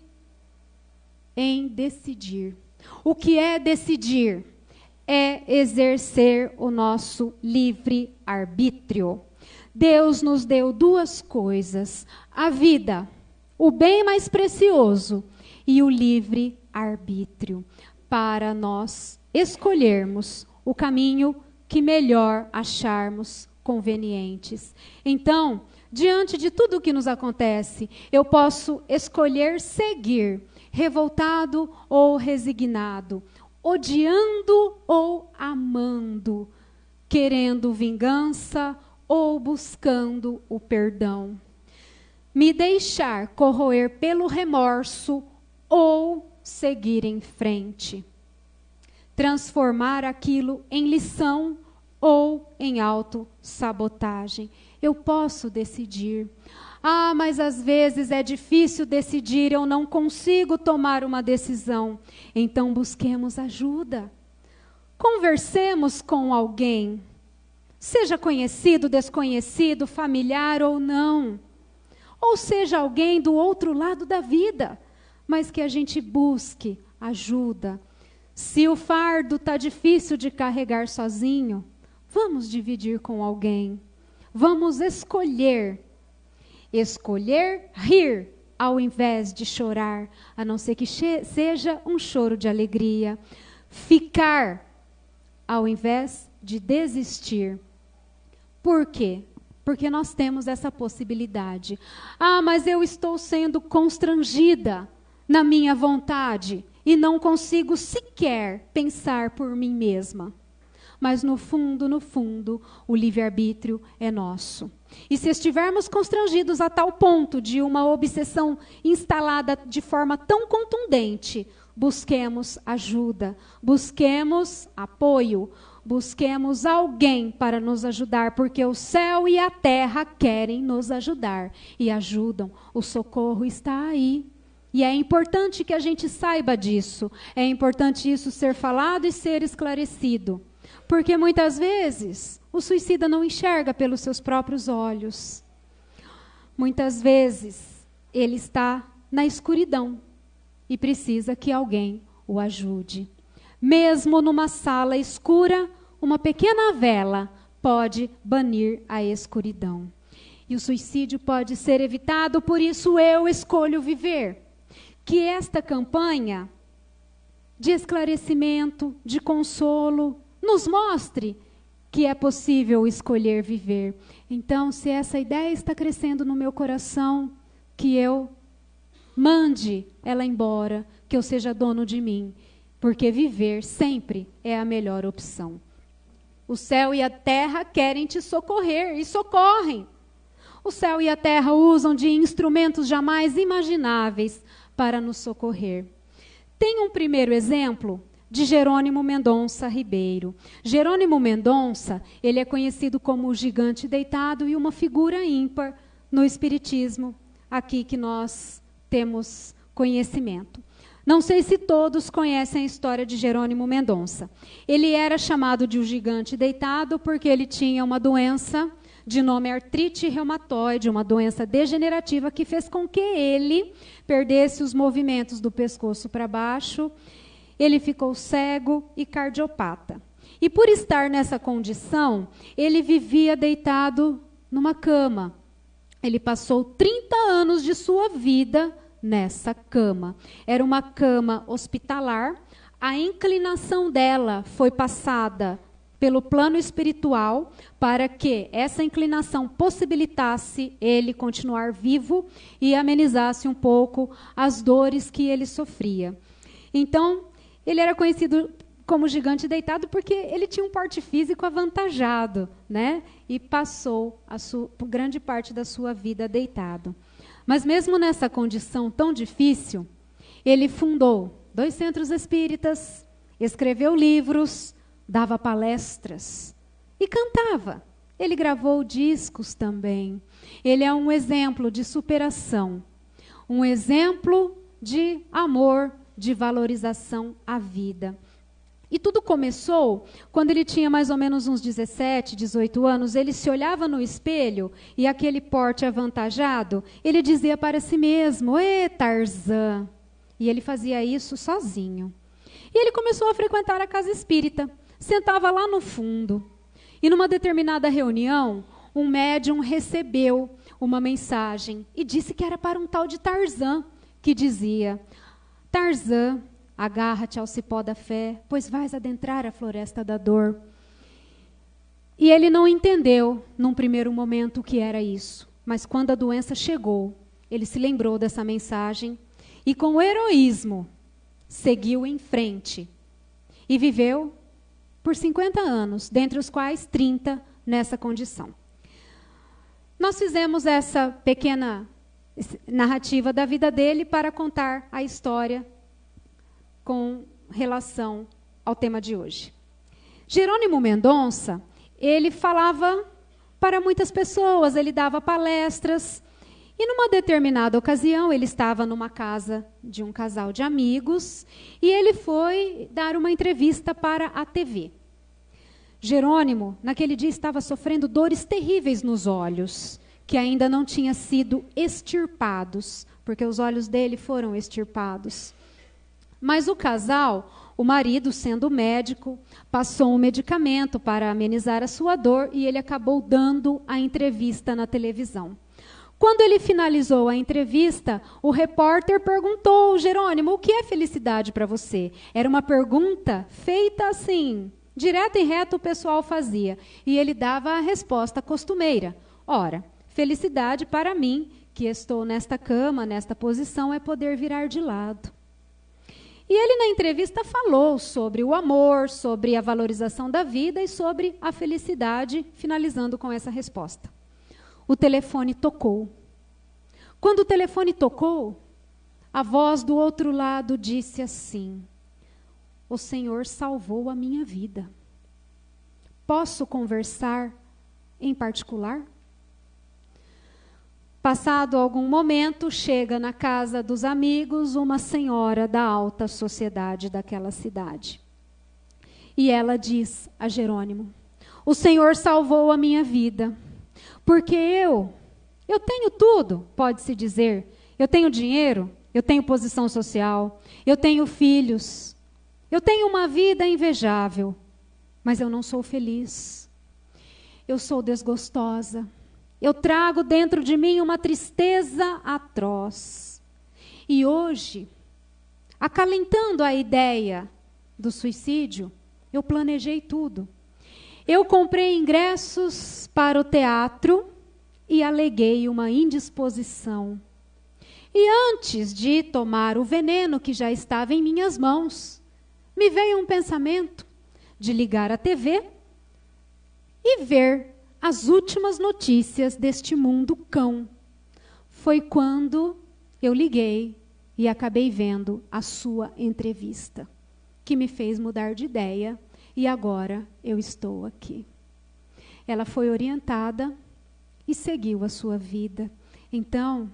em decidir. O que é decidir? É exercer o nosso livre-arbítrio. Deus nos deu duas coisas: a vida, o bem mais precioso, e o livre-arbítrio, para nós escolhermos o caminho que melhor acharmos convenientes. Então, diante de tudo o que nos acontece, eu posso escolher seguir, revoltado ou resignado, odiando ou amando, querendo vingança ou buscando o perdão. Me deixar corroer pelo remorso ou seguir em frente. Transformar aquilo em lição ou em autossabotagem. Eu posso decidir. Ah, mas às vezes é difícil decidir, eu não consigo tomar uma decisão. Então busquemos ajuda. Conversemos com alguém, seja conhecido, desconhecido, familiar ou não. Ou seja alguém do outro lado da vida, mas que a gente busque ajuda. Se o fardo está difícil de carregar sozinho, vamos dividir com alguém. Vamos escolher. Escolher rir ao invés de chorar, a não ser que seja um choro de alegria. Ficar ao invés de desistir. Por quê? Porque nós temos essa possibilidade. Ah, mas eu estou sendo constrangida na minha vontade e não consigo sequer pensar por mim mesma. Mas no fundo, o livre-arbítrio é nosso. E se estivermos constrangidos a tal ponto de uma obsessão instalada de forma tão contundente, busquemos ajuda, busquemos apoio, busquemos alguém para nos ajudar, porque o céu e a terra querem nos ajudar e ajudam. O socorro está aí. E é importante que a gente saiba disso. É importante isso ser falado e ser esclarecido. Porque muitas vezes o suicida não enxerga pelos seus próprios olhos. Muitas vezes ele está na escuridão e precisa que alguém o ajude. Mesmo numa sala escura, uma pequena vela pode banir a escuridão. E o suicídio pode ser evitado, por isso eu escolho viver. Que esta campanha de esclarecimento, de consolo, nos mostre que é possível escolher viver. Então, se essa ideia está crescendo no meu coração, que eu mande ela embora, que eu seja dono de mim, porque viver sempre é a melhor opção. O céu e a terra querem te socorrer e socorrem. O céu e a terra usam de instrumentos jamais imagináveis para nos socorrer. Tem um primeiro exemplo de Jerônimo Mendonça Ribeiro. Jerônimo Mendonça, ele é conhecido como o gigante deitado e uma figura ímpar no espiritismo, aqui que nós temos conhecimento. Não sei se todos conhecem a história de Jerônimo Mendonça. Ele era chamado de o gigante deitado porque ele tinha uma doença de nome artrite reumatoide, uma doença degenerativa que fez com que ele perdesse os movimentos do pescoço para baixo. Ele ficou cego e cardiopata. E por estar nessa condição, ele vivia deitado numa cama. Ele passou 30 anos de sua vida nessa cama. Era uma cama hospitalar. A inclinação dela foi passada pelo plano espiritual para que essa inclinação possibilitasse ele continuar vivo e amenizasse um pouco as dores que ele sofria. Então, ele era conhecido como gigante deitado porque ele tinha um porte físico avantajado, né? E passou grande parte da sua vida deitado. Mas mesmo nessa condição tão difícil, ele fundou 2 centros espíritas, escreveu livros, dava palestras e cantava. Ele gravou discos também. Ele é um exemplo de superação, um exemplo de amor, de valorização à vida. E tudo começou quando ele tinha mais ou menos uns 17, 18 anos. Ele se olhava no espelho e aquele porte avantajado, ele dizia para si mesmo, "Ê, Tarzan!" E ele fazia isso sozinho. E ele começou a frequentar a casa espírita, sentava lá no fundo. E numa determinada reunião, um médium recebeu uma mensagem e disse que era para um tal de Tarzan, que dizia, "Tarzan, agarra-te ao cipó da fé, pois vais adentrar a floresta da dor." E ele não entendeu, num primeiro momento, o que era isso. Mas quando a doença chegou, ele se lembrou dessa mensagem e, com heroísmo, seguiu em frente. E viveu por 50 anos, dentre os quais 30 nessa condição. Nós fizemos essa pequena narrativa da vida dele para contar a história com relação ao tema de hoje. Jerônimo Mendonça, ele falava para muitas pessoas, ele dava palestras, e numa determinada ocasião, ele estava numa casa de um casal de amigos, e ele foi dar uma entrevista para a TV. Jerônimo, naquele dia, estava sofrendo dores terríveis nos olhos, que ainda não tinham sido extirpados, porque os olhos dele foram extirpados. Mas o casal, o marido, sendo médico, passou um medicamento para amenizar a sua dor e ele acabou dando a entrevista na televisão. Quando ele finalizou a entrevista, o repórter perguntou, Jerônimo, o que é felicidade para você? Era uma pergunta feita assim, direto e reto o pessoal fazia. E ele dava a resposta costumeira. Ora, felicidade para mim, que estou nesta cama, nesta posição, é poder virar de lado. E ele, na entrevista, falou sobre o amor, sobre a valorização da vida e sobre a felicidade, finalizando com essa resposta. O telefone tocou. Quando o telefone tocou, a voz do outro lado disse assim, o Senhor salvou a minha vida. Posso conversar em particular? Passado algum momento, chega na casa dos amigos uma senhora da alta sociedade daquela cidade. E ela diz a Jerônimo, o Senhor salvou a minha vida, porque eu tenho tudo, pode-se dizer. Eu tenho dinheiro, eu tenho posição social, eu tenho filhos, eu tenho uma vida invejável, mas eu não sou feliz. Eu sou desgostosa. Eu trago dentro de mim uma tristeza atroz. E hoje, acalentando a ideia do suicídio, eu planejei tudo. Eu comprei ingressos para o teatro e aleguei uma indisposição. E antes de tomar o veneno que já estava em minhas mãos, me veio um pensamento de ligar a TV e ver as últimas notícias deste mundo cão. Foi quando eu liguei e acabei vendo a sua entrevista, que me fez mudar de ideia e agora eu estou aqui. Ela foi orientada e seguiu a sua vida. Então,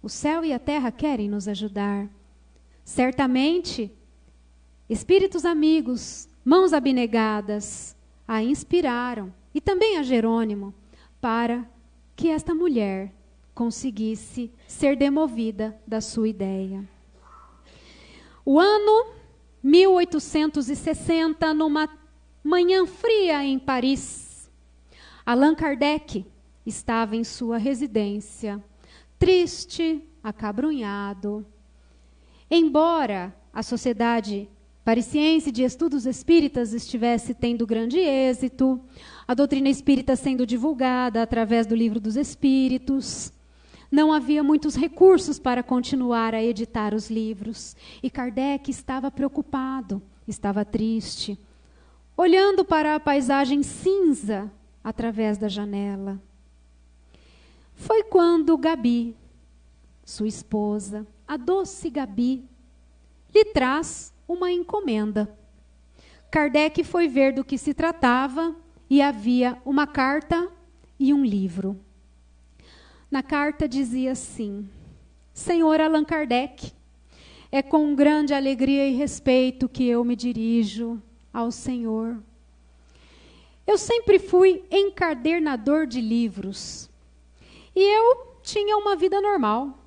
o céu e a terra querem nos ajudar. Certamente, espíritos amigos, mãos abnegadas, a inspiraram, e também a Jerônimo, para que esta mulher conseguisse ser demovida da sua ideia. O ano 1860, numa manhã fria em Paris, Allan Kardec estava em sua residência, triste, acabrunhado. Embora a Sociedade Parisiense de Estudos Espíritas estivesse tendo grande êxito, a doutrina espírita sendo divulgada através do Livro dos Espíritos, não havia muitos recursos para continuar a editar os livros. E Kardec estava preocupado, estava triste, olhando para a paisagem cinza através da janela. Foi quando Gabi, sua esposa, a doce Gabi, lhe traz uma encomenda. Kardec foi ver do que se tratava e havia uma carta e um livro. Na carta dizia assim: Senhor Allan Kardec, é com grande alegria e respeito que eu me dirijo ao Senhor. Eu sempre fui encadernador de livros e eu tinha uma vida normal.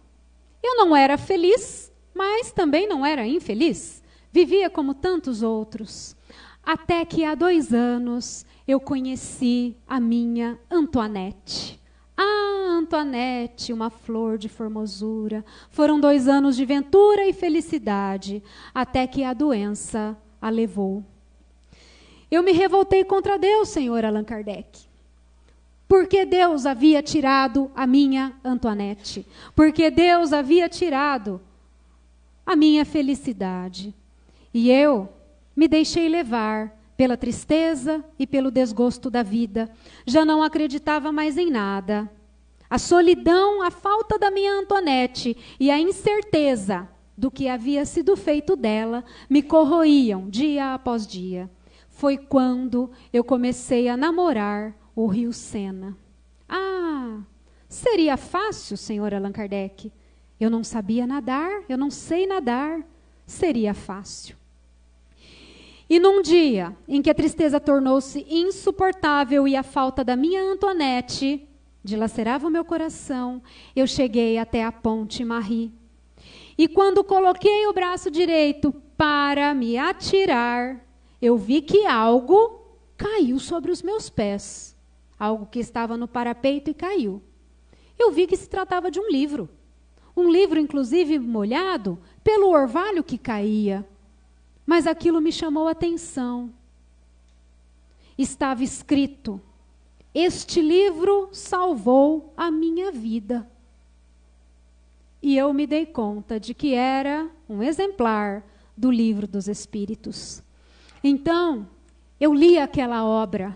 Eu não era feliz, mas também não era infeliz. Vivia como tantos outros. Até que há 2 anos eu conheci a minha Antoinette. Ah, Antoinette, uma flor de formosura. Foram 2 anos de ventura e felicidade, até que a doença a levou. Eu me revoltei contra Deus, senhor Allan Kardec. Porque Deus havia tirado a minha Antoinette. Porque Deus havia tirado a minha felicidade. E eu me deixei levar pela tristeza e pelo desgosto da vida. Já não acreditava mais em nada. A solidão, a falta da minha Antoinette e a incerteza do que havia sido feito dela me corroíam dia após dia. Foi quando eu comecei a namorar o Rio Sena. Ah, seria fácil, senhor Allan Kardec? Eu não sabia nadar, eu não sei nadar. Seria fácil. E num dia em que a tristeza tornou-se insuportável e a falta da minha Antoinette dilacerava o meu coração, eu cheguei até a Ponte Marie. E quando coloquei o braço direito para me atirar, eu vi que algo caiu sobre os meus pés. Algo que estava no parapeito e caiu. Eu vi que se tratava de um livro. Um livro, inclusive, molhado pelo orvalho que caía. Mas aquilo me chamou a atenção. Estava escrito: este livro salvou a minha vida. E eu me dei conta de que era um exemplar do Livro dos Espíritos. Então, eu li aquela obra.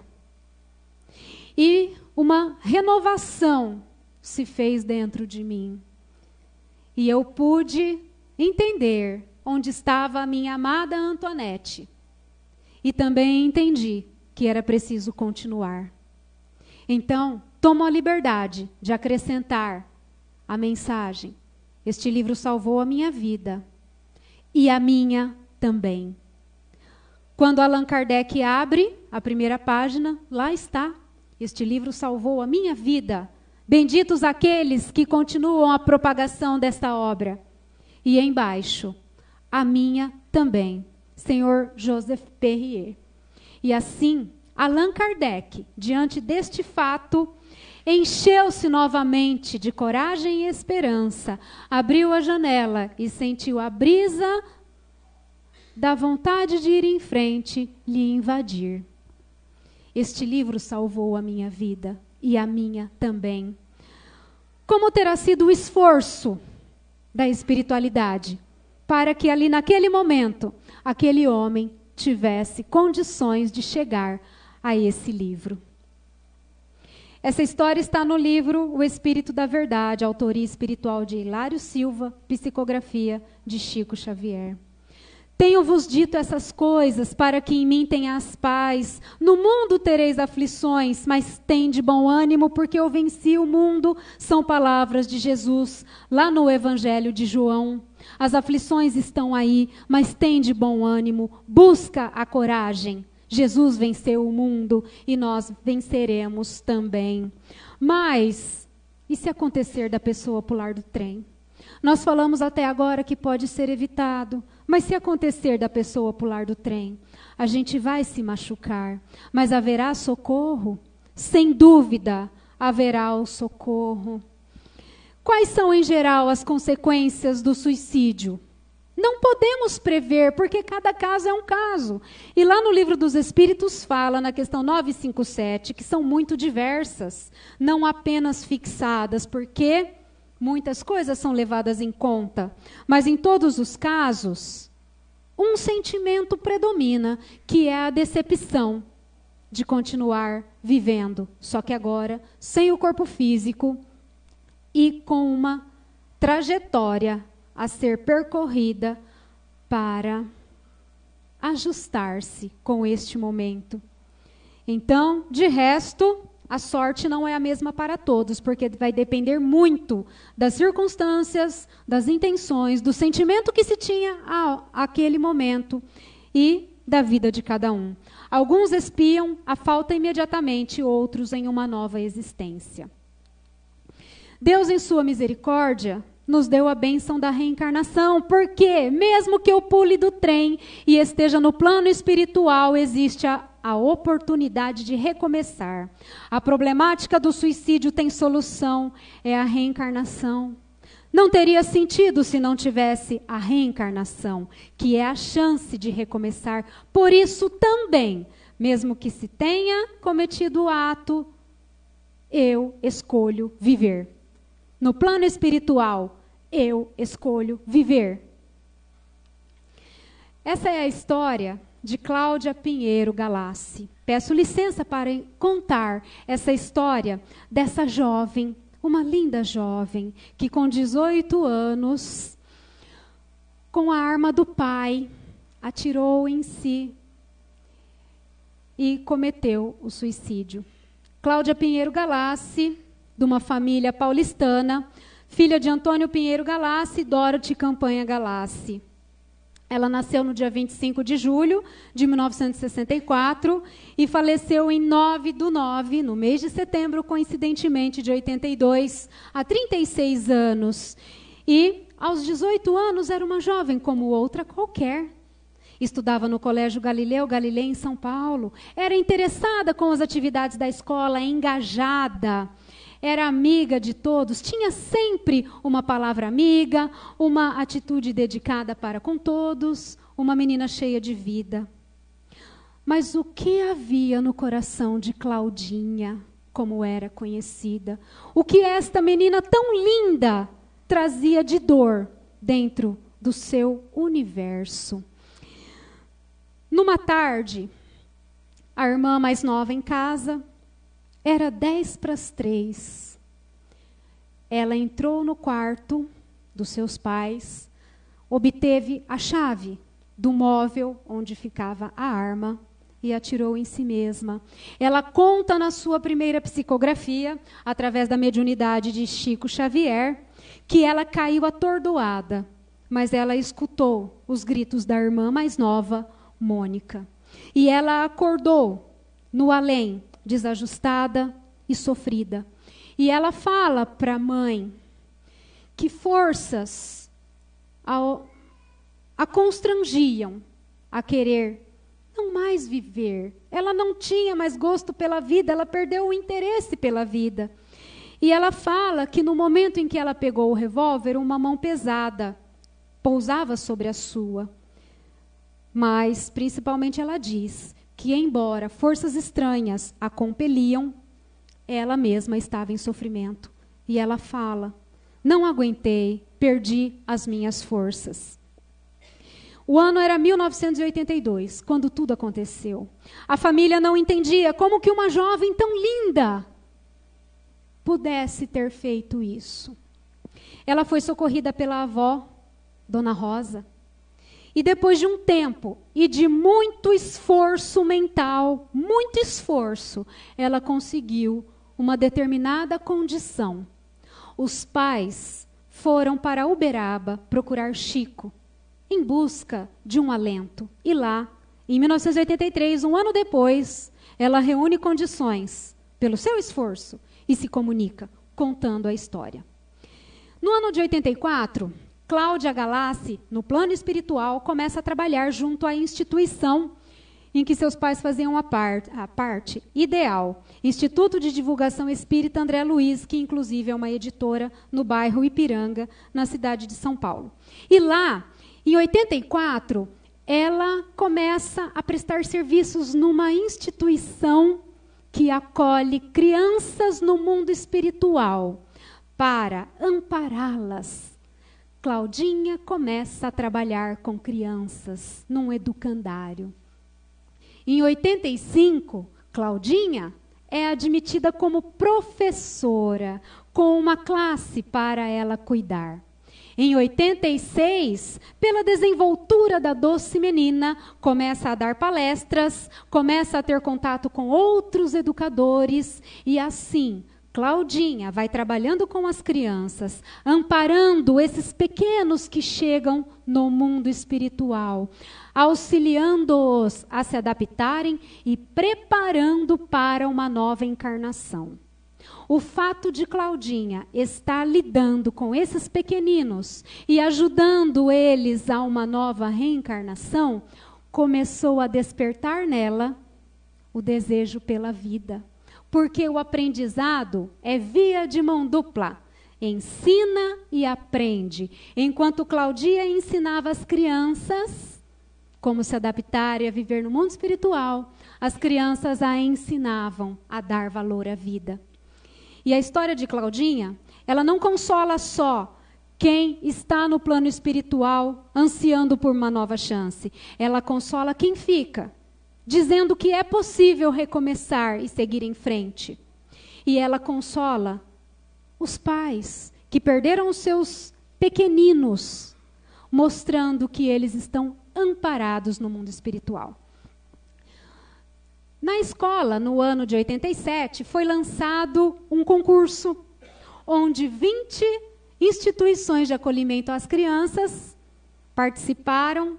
E uma renovação se fez dentro de mim. E eu pude entender onde estava a minha amada Antoinette. E também entendi que era preciso continuar. Então, tomo a liberdade de acrescentar a mensagem: este livro salvou a minha vida. E a minha também. Quando Allan Kardec abre a primeira página, lá está: este livro salvou a minha vida. Benditos aqueles que continuam a propagação desta obra. E embaixo: a minha também, senhor Joseph Perrier. E assim, Allan Kardec, diante deste fato, encheu-se novamente de coragem e esperança, abriu a janela e sentiu a brisa da vontade de ir em frente lhe invadir. Este livro salvou a minha vida e a minha também. Como terá sido o esforço da espiritualidade para que ali naquele momento, aquele homem tivesse condições de chegar a esse livro. Essa história está no livro O Espírito da Verdade, autoria espiritual de Hilário Silva, psicografia de Chico Xavier. Tenho-vos dito essas coisas para que em mim tenhas paz. No mundo tereis aflições, mas tende bom ânimo, porque eu venci o mundo. São palavras de Jesus, lá no Evangelho de João. As aflições estão aí, mas tende bom ânimo. Busca a coragem. Jesus venceu o mundo e nós venceremos também. Mas, e se acontecer da pessoa pular do trem? Nós falamos até agora que pode ser evitado. Mas se acontecer da pessoa pular do trem, a gente vai se machucar. Mas haverá socorro? Sem dúvida, haverá o socorro. Quais são, em geral, as consequências do suicídio? Não podemos prever, porque cada caso é um caso. E lá no Livro dos Espíritos fala, na questão 957, que são muito diversas, não apenas fixadas, porque muitas coisas são levadas em conta. Mas em todos os casos, um sentimento predomina, que é a decepção de continuar vivendo, só que agora sem o corpo físico e com uma trajetória a ser percorrida para ajustar-se com este momento. Então, de resto, a sorte não é a mesma para todos, porque vai depender muito das circunstâncias, das intenções, do sentimento que se tinha àquele momento e da vida de cada um. Alguns espiam a falta imediatamente, outros em uma nova existência. Deus, em sua misericórdia, nos deu a bênção da reencarnação, porque mesmo que eu pule do trem e esteja no plano espiritual, existe a oportunidade de recomeçar. A problemática do suicídio tem solução, é a reencarnação. Não teria sentido se não tivesse a reencarnação, que é a chance de recomeçar. Por isso também, mesmo que se tenha cometido o ato, eu escolho viver. No plano espiritual, eu escolho viver. Essa é a história de Cláudia Pinheiro Galassi. Peço licença para contar essa história dessa jovem, uma linda jovem, que com 18 anos, com a arma do pai, atirou em si e cometeu o suicídio. Cláudia Pinheiro Galassi, de uma família paulistana, filha de Antônio Pinheiro Galassi e Dorothy Campanha Galassi. Ela nasceu no dia 25 de julho de 1964 e faleceu em 9/9, no mês de setembro, coincidentemente, de 82, há 36 anos. E, aos 18 anos, era uma jovem como outra qualquer. Estudava no Colégio Galileu Galilei, em São Paulo. Era interessada com as atividades da escola, engajada. Era amiga de todos, tinha sempre uma palavra amiga, uma atitude dedicada para com todos, uma menina cheia de vida. Mas o que havia no coração de Claudinha, como era conhecida? O que esta menina tão linda trazia de dor dentro do seu universo? Numa tarde, a irmã mais nova em casa, era 2:50. Ela entrou no quarto dos seus pais, obteve a chave do móvel onde ficava a arma e atirou em si mesma. Ela conta na sua primeira psicografia, através da mediunidade de Chico Xavier, que ela caiu atordoada, mas ela escutou os gritos da irmã mais nova, Mônica. E ela acordou no além, desajustada e sofrida. E ela fala para a mãe que forças a constrangiam a querer não mais viver. Ela não tinha mais gosto pela vida, ela perdeu o interesse pela vida. E ela fala que no momento em que ela pegou o revólver, uma mão pesada pousava sobre a sua. Mas, principalmente, ela diz que, embora forças estranhas a compeliam, ela mesma estava em sofrimento. E ela fala: não aguentei, perdi as minhas forças. O ano era 1982, quando tudo aconteceu. A família não entendia como que uma jovem tão linda pudesse ter feito isso. Ela foi socorrida pela avó, Dona Rosa. E depois de um tempo e de muito esforço mental, muito esforço, ela conseguiu uma determinada condição. Os pais foram para Uberaba procurar Chico, em busca de um alento. E lá, em 1983, um ano depois, ela reúne condições pelo seu esforço e se comunica, contando a história. No ano de 84, Cláudia Galassi, no plano espiritual, começa a trabalhar junto à instituição em que seus pais faziam a parte, Ideal, Instituto de Divulgação Espírita André Luiz, que inclusive é uma editora no bairro Ipiranga, na cidade de São Paulo. E lá, em 84, ela começa a prestar serviços numa instituição que acolhe crianças no mundo espiritual para ampará-las, Claudinha começa a trabalhar com crianças num educandário. Em 85, Claudinha é admitida como professora, com uma classe para ela cuidar. Em 86, pela desenvoltura da doce menina, começa a dar palestras, começa a ter contato com outros educadores e assim, Claudinha vai trabalhando com as crianças, amparando esses pequenos que chegam no mundo espiritual, auxiliando-os a se adaptarem e preparando para uma nova encarnação. O fato de Claudinha estar lidando com esses pequeninos e ajudando eles a uma nova reencarnação, começou a despertar nela o desejo pela vida. Porque o aprendizado é via de mão dupla. Ensina e aprende. Enquanto Claudinha ensinava as crianças como se adaptar e a viver no mundo espiritual, as crianças a ensinavam a dar valor à vida. E a história de Claudinha, ela não consola só quem está no plano espiritual ansiando por uma nova chance. Ela consola quem fica, dizendo que é possível recomeçar e seguir em frente. E ela consola os pais que perderam os seus pequeninos, mostrando que eles estão amparados no mundo espiritual. Na escola, no ano de 87, foi lançado um concurso onde 20 instituições de acolhimento às crianças participaram,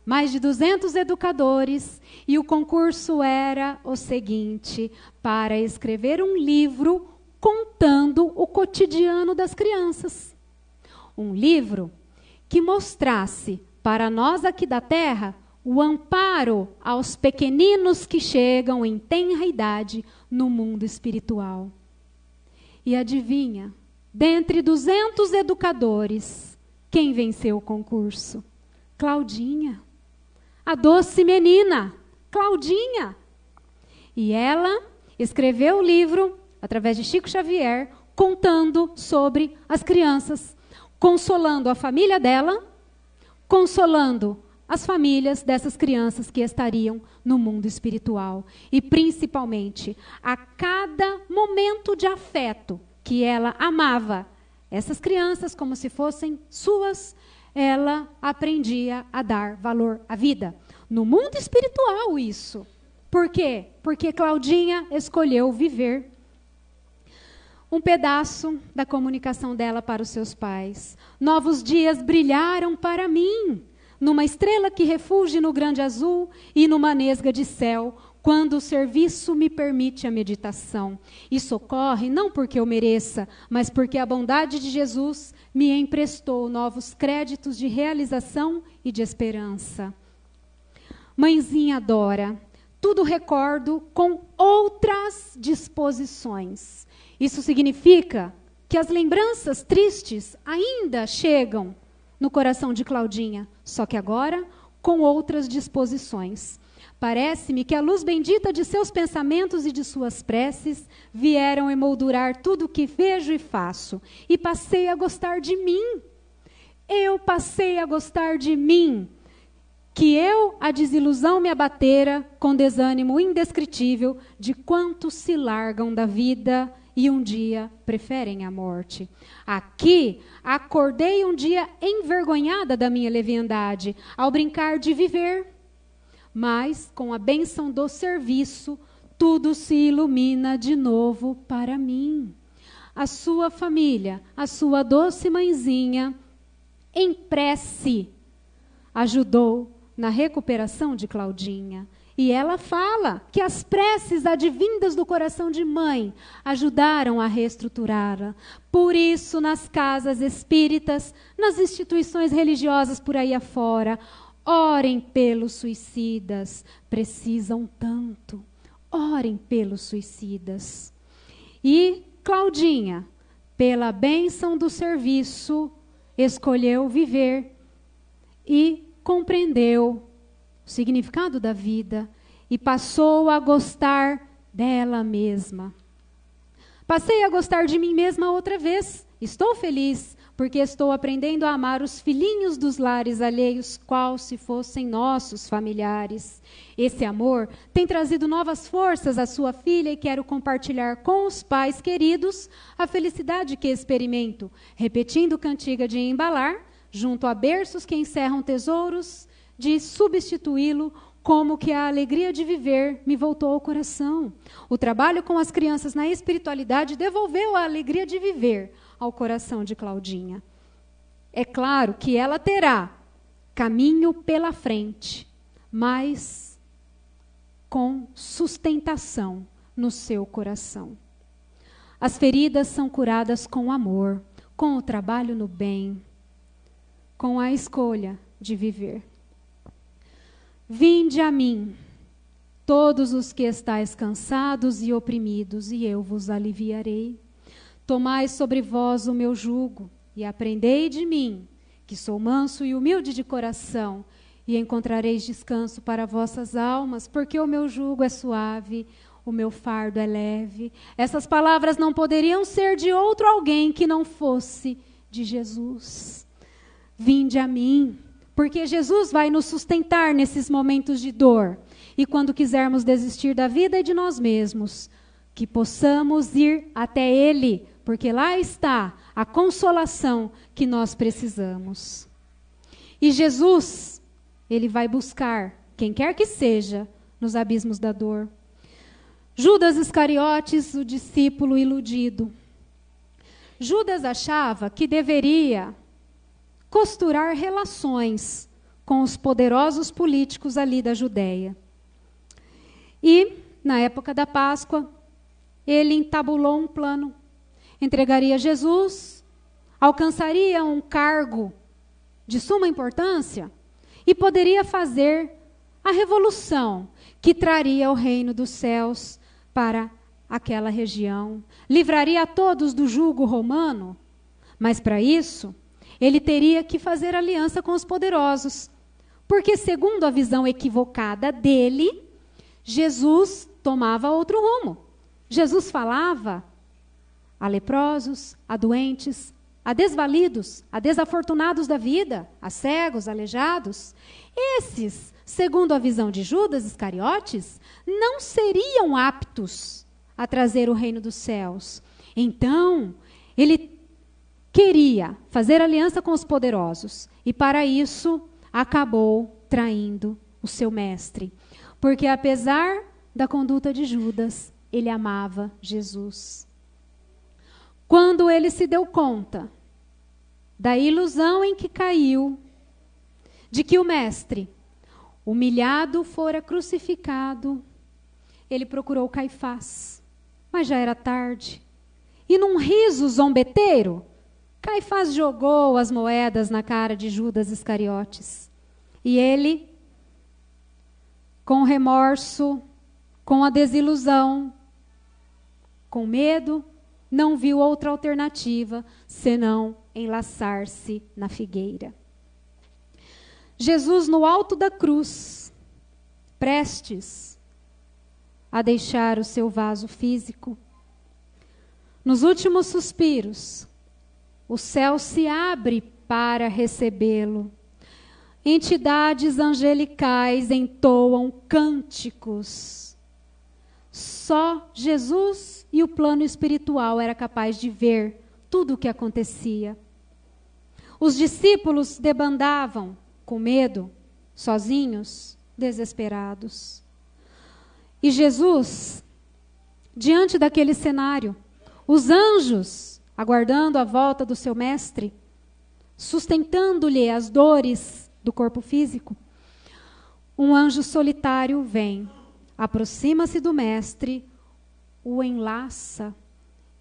mais de 200 educadores, e o concurso era o seguinte: para escrever um livro contando o cotidiano das crianças. Um livro que mostrasse para nós aqui da Terra o amparo aos pequeninos que chegam em tenra idade no mundo espiritual. E adivinha, dentre 200 educadores, quem venceu o concurso? Claudinha. A doce menina, Claudinha. E ela escreveu o livro, através de Chico Xavier, contando sobre as crianças, consolando a família dela, consolando as famílias dessas crianças que estariam no mundo espiritual. E, principalmente, a cada momento de afeto que ela amava essas crianças como se fossem suas, ela aprendia a dar valor à vida. No mundo espiritual, isso. Por quê? Porque Claudinha escolheu viver. Um pedaço da comunicação dela para os seus pais. Novos dias brilharam para mim, numa estrela que refugie no grande azul e numa nesga de céu, quando o serviço me permite a meditação. Isso ocorre não porque eu mereça, mas porque a bondade de Jesus me emprestou novos créditos de realização e de esperança. Mãezinha Dora, tudo recordo com outras disposições. Isso significa que as lembranças tristes ainda chegam no coração de Claudinha, só que agora com outras disposições. Parece-me que a luz bendita de seus pensamentos e de suas preces vieram emoldurar tudo o que vejo e faço, e passei a gostar de mim. Eu passei a gostar de mim, que a desilusão me abatera com desânimo indescritível de quantos se largam da vida e um dia preferem a morte. Aqui, acordei um dia envergonhada da minha leviandade, ao brincar de viver. Mas, com a bênção do serviço, tudo se ilumina de novo para mim. A sua família, a sua doce mãezinha, em prece, ajudou na recuperação de Claudinha. E ela fala que as preces advindas do coração de mãe ajudaram a reestruturá-la. Por isso, nas casas espíritas, nas instituições religiosas por aí afora, orem pelos suicidas. Precisam tanto. Orem pelos suicidas. E Claudinha, pela bênção do serviço, escolheu viver e compreendeu o significado da vida e passou a gostar dela mesma. Passei a gostar de mim mesma outra vez. Estou feliz porque estou aprendendo a amar os filhinhos dos lares alheios, qual se fossem nossos familiares. Esse amor tem trazido novas forças à sua filha e quero compartilhar com os pais queridos a felicidade que experimento, repetindo cantiga de embalar, junto a berços que encerram tesouros, de substituí-lo, como que a alegria de viver me voltou ao coração. O trabalho com as crianças na espiritualidade devolveu a alegria de viver ao coração de Claudinha. É claro que ela terá caminho pela frente, mas com sustentação no seu coração. As feridas são curadas com amor, com o trabalho no bem, com a escolha de viver. Vinde a mim, todos os que estáis cansados e oprimidos, e eu vos aliviarei. Tomai sobre vós o meu jugo, e aprendei de mim, que sou manso e humilde de coração, e encontrareis descanso para vossas almas, porque o meu jugo é suave, o meu fardo é leve. Essas palavras não poderiam ser de outro alguém que não fosse de Jesus. Vinde a mim, porque Jesus vai nos sustentar nesses momentos de dor. E quando quisermos desistir da vida e de nós mesmos, que possamos ir até Ele, porque lá está a consolação que nós precisamos. E Jesus, Ele vai buscar quem quer que seja nos abismos da dor. Judas Iscariotes, o discípulo iludido. Judas achava que deveria costurar relações com os poderosos políticos ali da Judéia. E, na época da Páscoa, ele entabulou um plano. Entregaria Jesus, alcançaria um cargo de suma importância e poderia fazer a revolução que traria o reino dos céus para aquela região. Livraria a todos do jugo romano, mas para isso ele teria que fazer aliança com os poderosos, porque, segundo a visão equivocada dele, Jesus tomava outro rumo. Jesus falava a leprosos, a doentes, a desvalidos, a desafortunados da vida, a cegos, aleijados. Esses, segundo a visão de Judas Iscariotes, não seriam aptos a trazer o reino dos céus. Então, ele queria fazer aliança com os poderosos e, para isso, acabou traindo o seu mestre. Porque, apesar da conduta de Judas, ele amava Jesus. Quando ele se deu conta da ilusão em que caiu, de que o mestre, humilhado, fora crucificado, ele procurou Caifás, mas já era tarde. E num riso zombeteiro, Caifás jogou as moedas na cara de Judas Iscariotes. E ele, com remorso, com a desilusão, com medo, não viu outra alternativa senão enlaçar-se na figueira. Jesus, no alto da cruz, prestes a deixar o seu vaso físico, nos últimos suspiros, o céu se abre para recebê-lo. Entidades angelicais entoam cânticos. Só Jesus e o plano espiritual era capaz de ver tudo o que acontecia. Os discípulos debandavam com medo, sozinhos, desesperados. E Jesus, diante daquele cenário, os anjos aguardando a volta do seu mestre, sustentando-lhe as dores do corpo físico, um anjo solitário vem, aproxima-se do mestre, o enlaça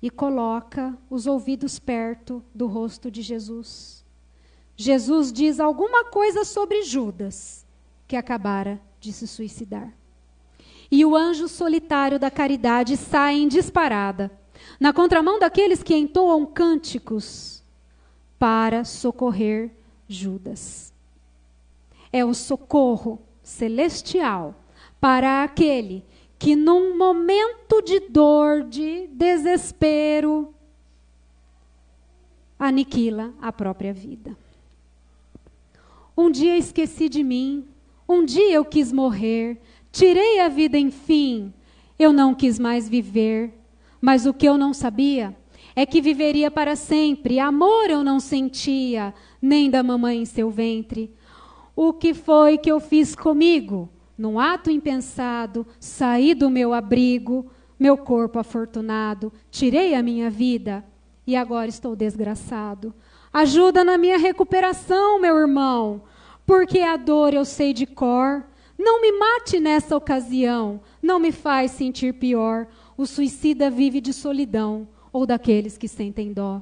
e coloca os ouvidos perto do rosto de Jesus. Jesus diz alguma coisa sobre Judas, que acabara de se suicidar. E o anjo solitário da caridade sai em disparada, na contramão daqueles que entoam cânticos para socorrer Judas. É o socorro celestial para aquele que num momento de dor, de desespero, aniquila a própria vida. Um dia esqueci de mim, um dia eu quis morrer, tirei a vida enfim, eu não quis mais viver, mas o que eu não sabia é que viveria para sempre, amor eu não sentia, nem da mamãe em seu ventre. O que foi que eu fiz comigo? Num ato impensado, saí do meu abrigo, meu corpo afortunado, tirei a minha vida e agora estou desgraçado. Ajuda na minha recuperação, meu irmão, porque a dor eu sei de cor. Não me mate nessa ocasião, não me faz sentir pior. O suicida vive de solidão, ou daqueles que sentem dó.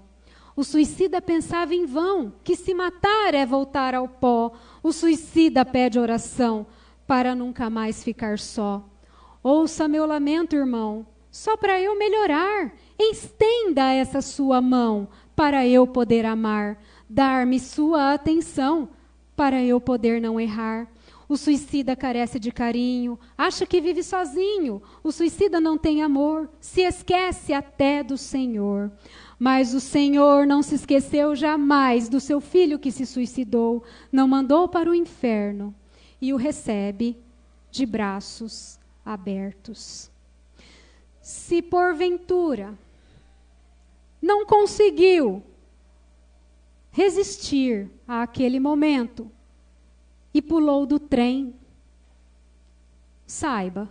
O suicida pensava em vão, que se matar é voltar ao pó. O suicida pede oração, para nunca mais ficar só. Ouça meu lamento, irmão, só para eu melhorar. Estenda essa sua mão, para eu poder amar. Dar-me sua atenção, para eu poder não errar. O suicida carece de carinho, acha que vive sozinho. O suicida não tem amor, se esquece até do Senhor. Mas o Senhor não se esqueceu jamais do seu filho que se suicidou, não mandou para o inferno e o recebe de braços abertos. Se porventura não conseguiu resistir àquele momento e pulou do trem, saiba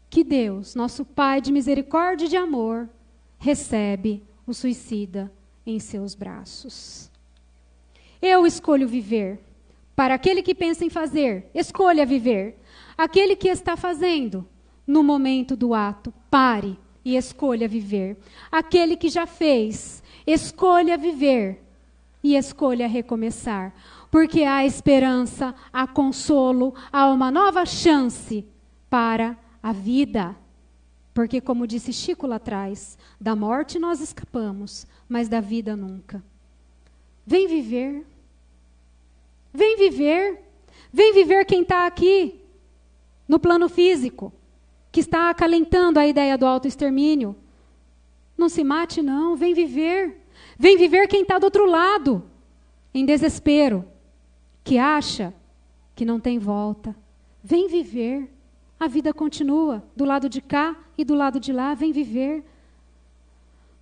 que Deus, nosso Pai de misericórdia e de amor, recebe o suicida em seus braços. Eu escolho viver. Para aquele que pensa em fazer, escolha viver. Aquele que está fazendo, no momento do ato, pare e escolha viver. Aquele que já fez, escolha viver e escolha recomeçar. Porque há esperança, há consolo, há uma nova chance para a vida. Porque, como disse Chico lá atrás, da morte nós escapamos, mas da vida nunca. Vem viver. Vem viver. Vem viver quem está aqui, no plano físico, que está acalentando a ideia do autoextermínio. Não se mate, não. Vem viver. Vem viver quem está do outro lado, em desespero, que acha que não tem volta. Vem viver. A vida continua do lado de cá e do lado de lá. Vem viver.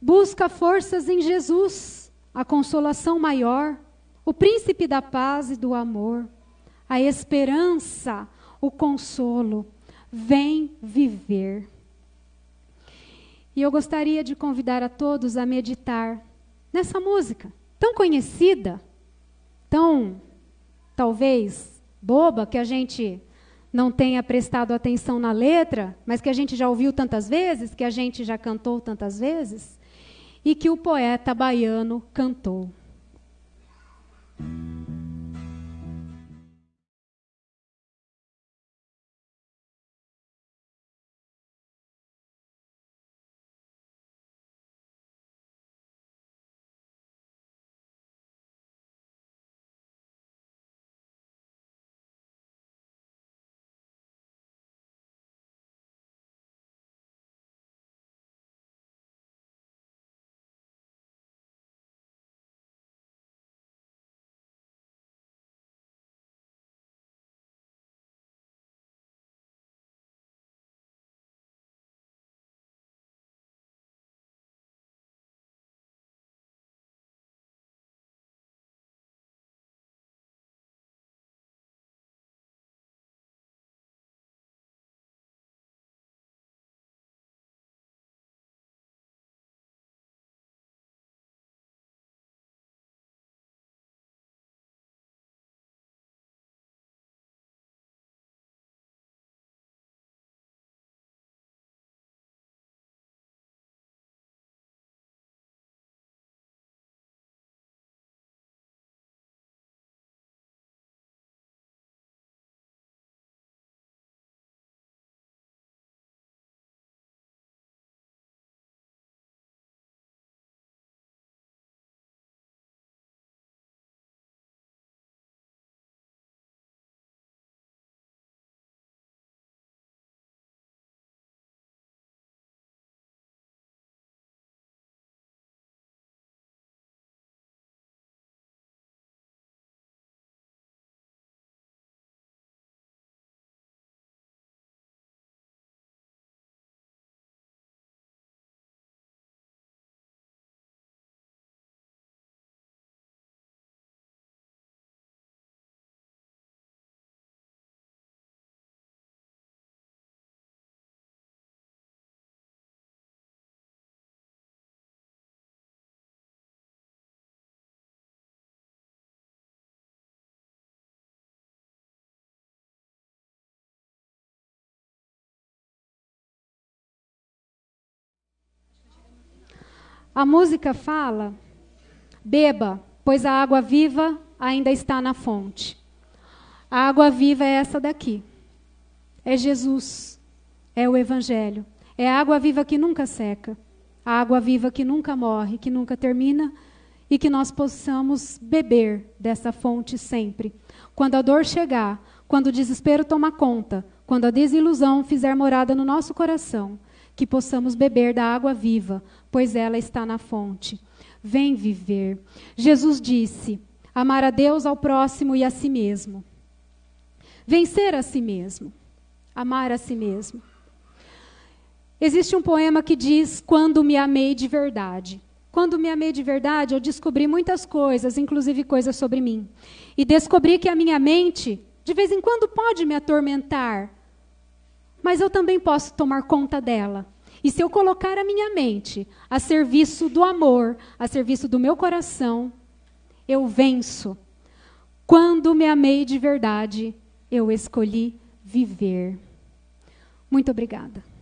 Busca forças em Jesus, a consolação maior, o príncipe da paz e do amor, a esperança, o consolo. Vem viver. E eu gostaria de convidar a todos a meditar nessa música tão conhecida, tão, talvez, boba, que a gente não tenha prestado atenção na letra, mas que a gente já ouviu tantas vezes, que a gente já cantou tantas vezes, e que o poeta baiano cantou. A música fala: beba, pois a água viva ainda está na fonte. A água viva é essa daqui. É Jesus, é o Evangelho. É a água viva que nunca seca. A água viva que nunca morre, que nunca termina, e que nós possamos beber dessa fonte sempre. Quando a dor chegar, quando o desespero tomar conta, quando a desilusão fizer morada no nosso coração, que possamos beber da água viva, pois ela está na fonte. Vem viver. Jesus disse: amar a Deus, ao próximo e a si mesmo. Vencer a si mesmo. Amar a si mesmo. Existe um poema que diz: quando me amei de verdade. Quando me amei de verdade, eu descobri muitas coisas, inclusive coisas sobre mim. E descobri que a minha mente, de vez em quando, pode me atormentar, mas eu também posso tomar conta dela. E se eu colocar a minha mente a serviço do amor, a serviço do meu coração, eu venço. Quando me amei de verdade, eu escolhi viver. Muito obrigada.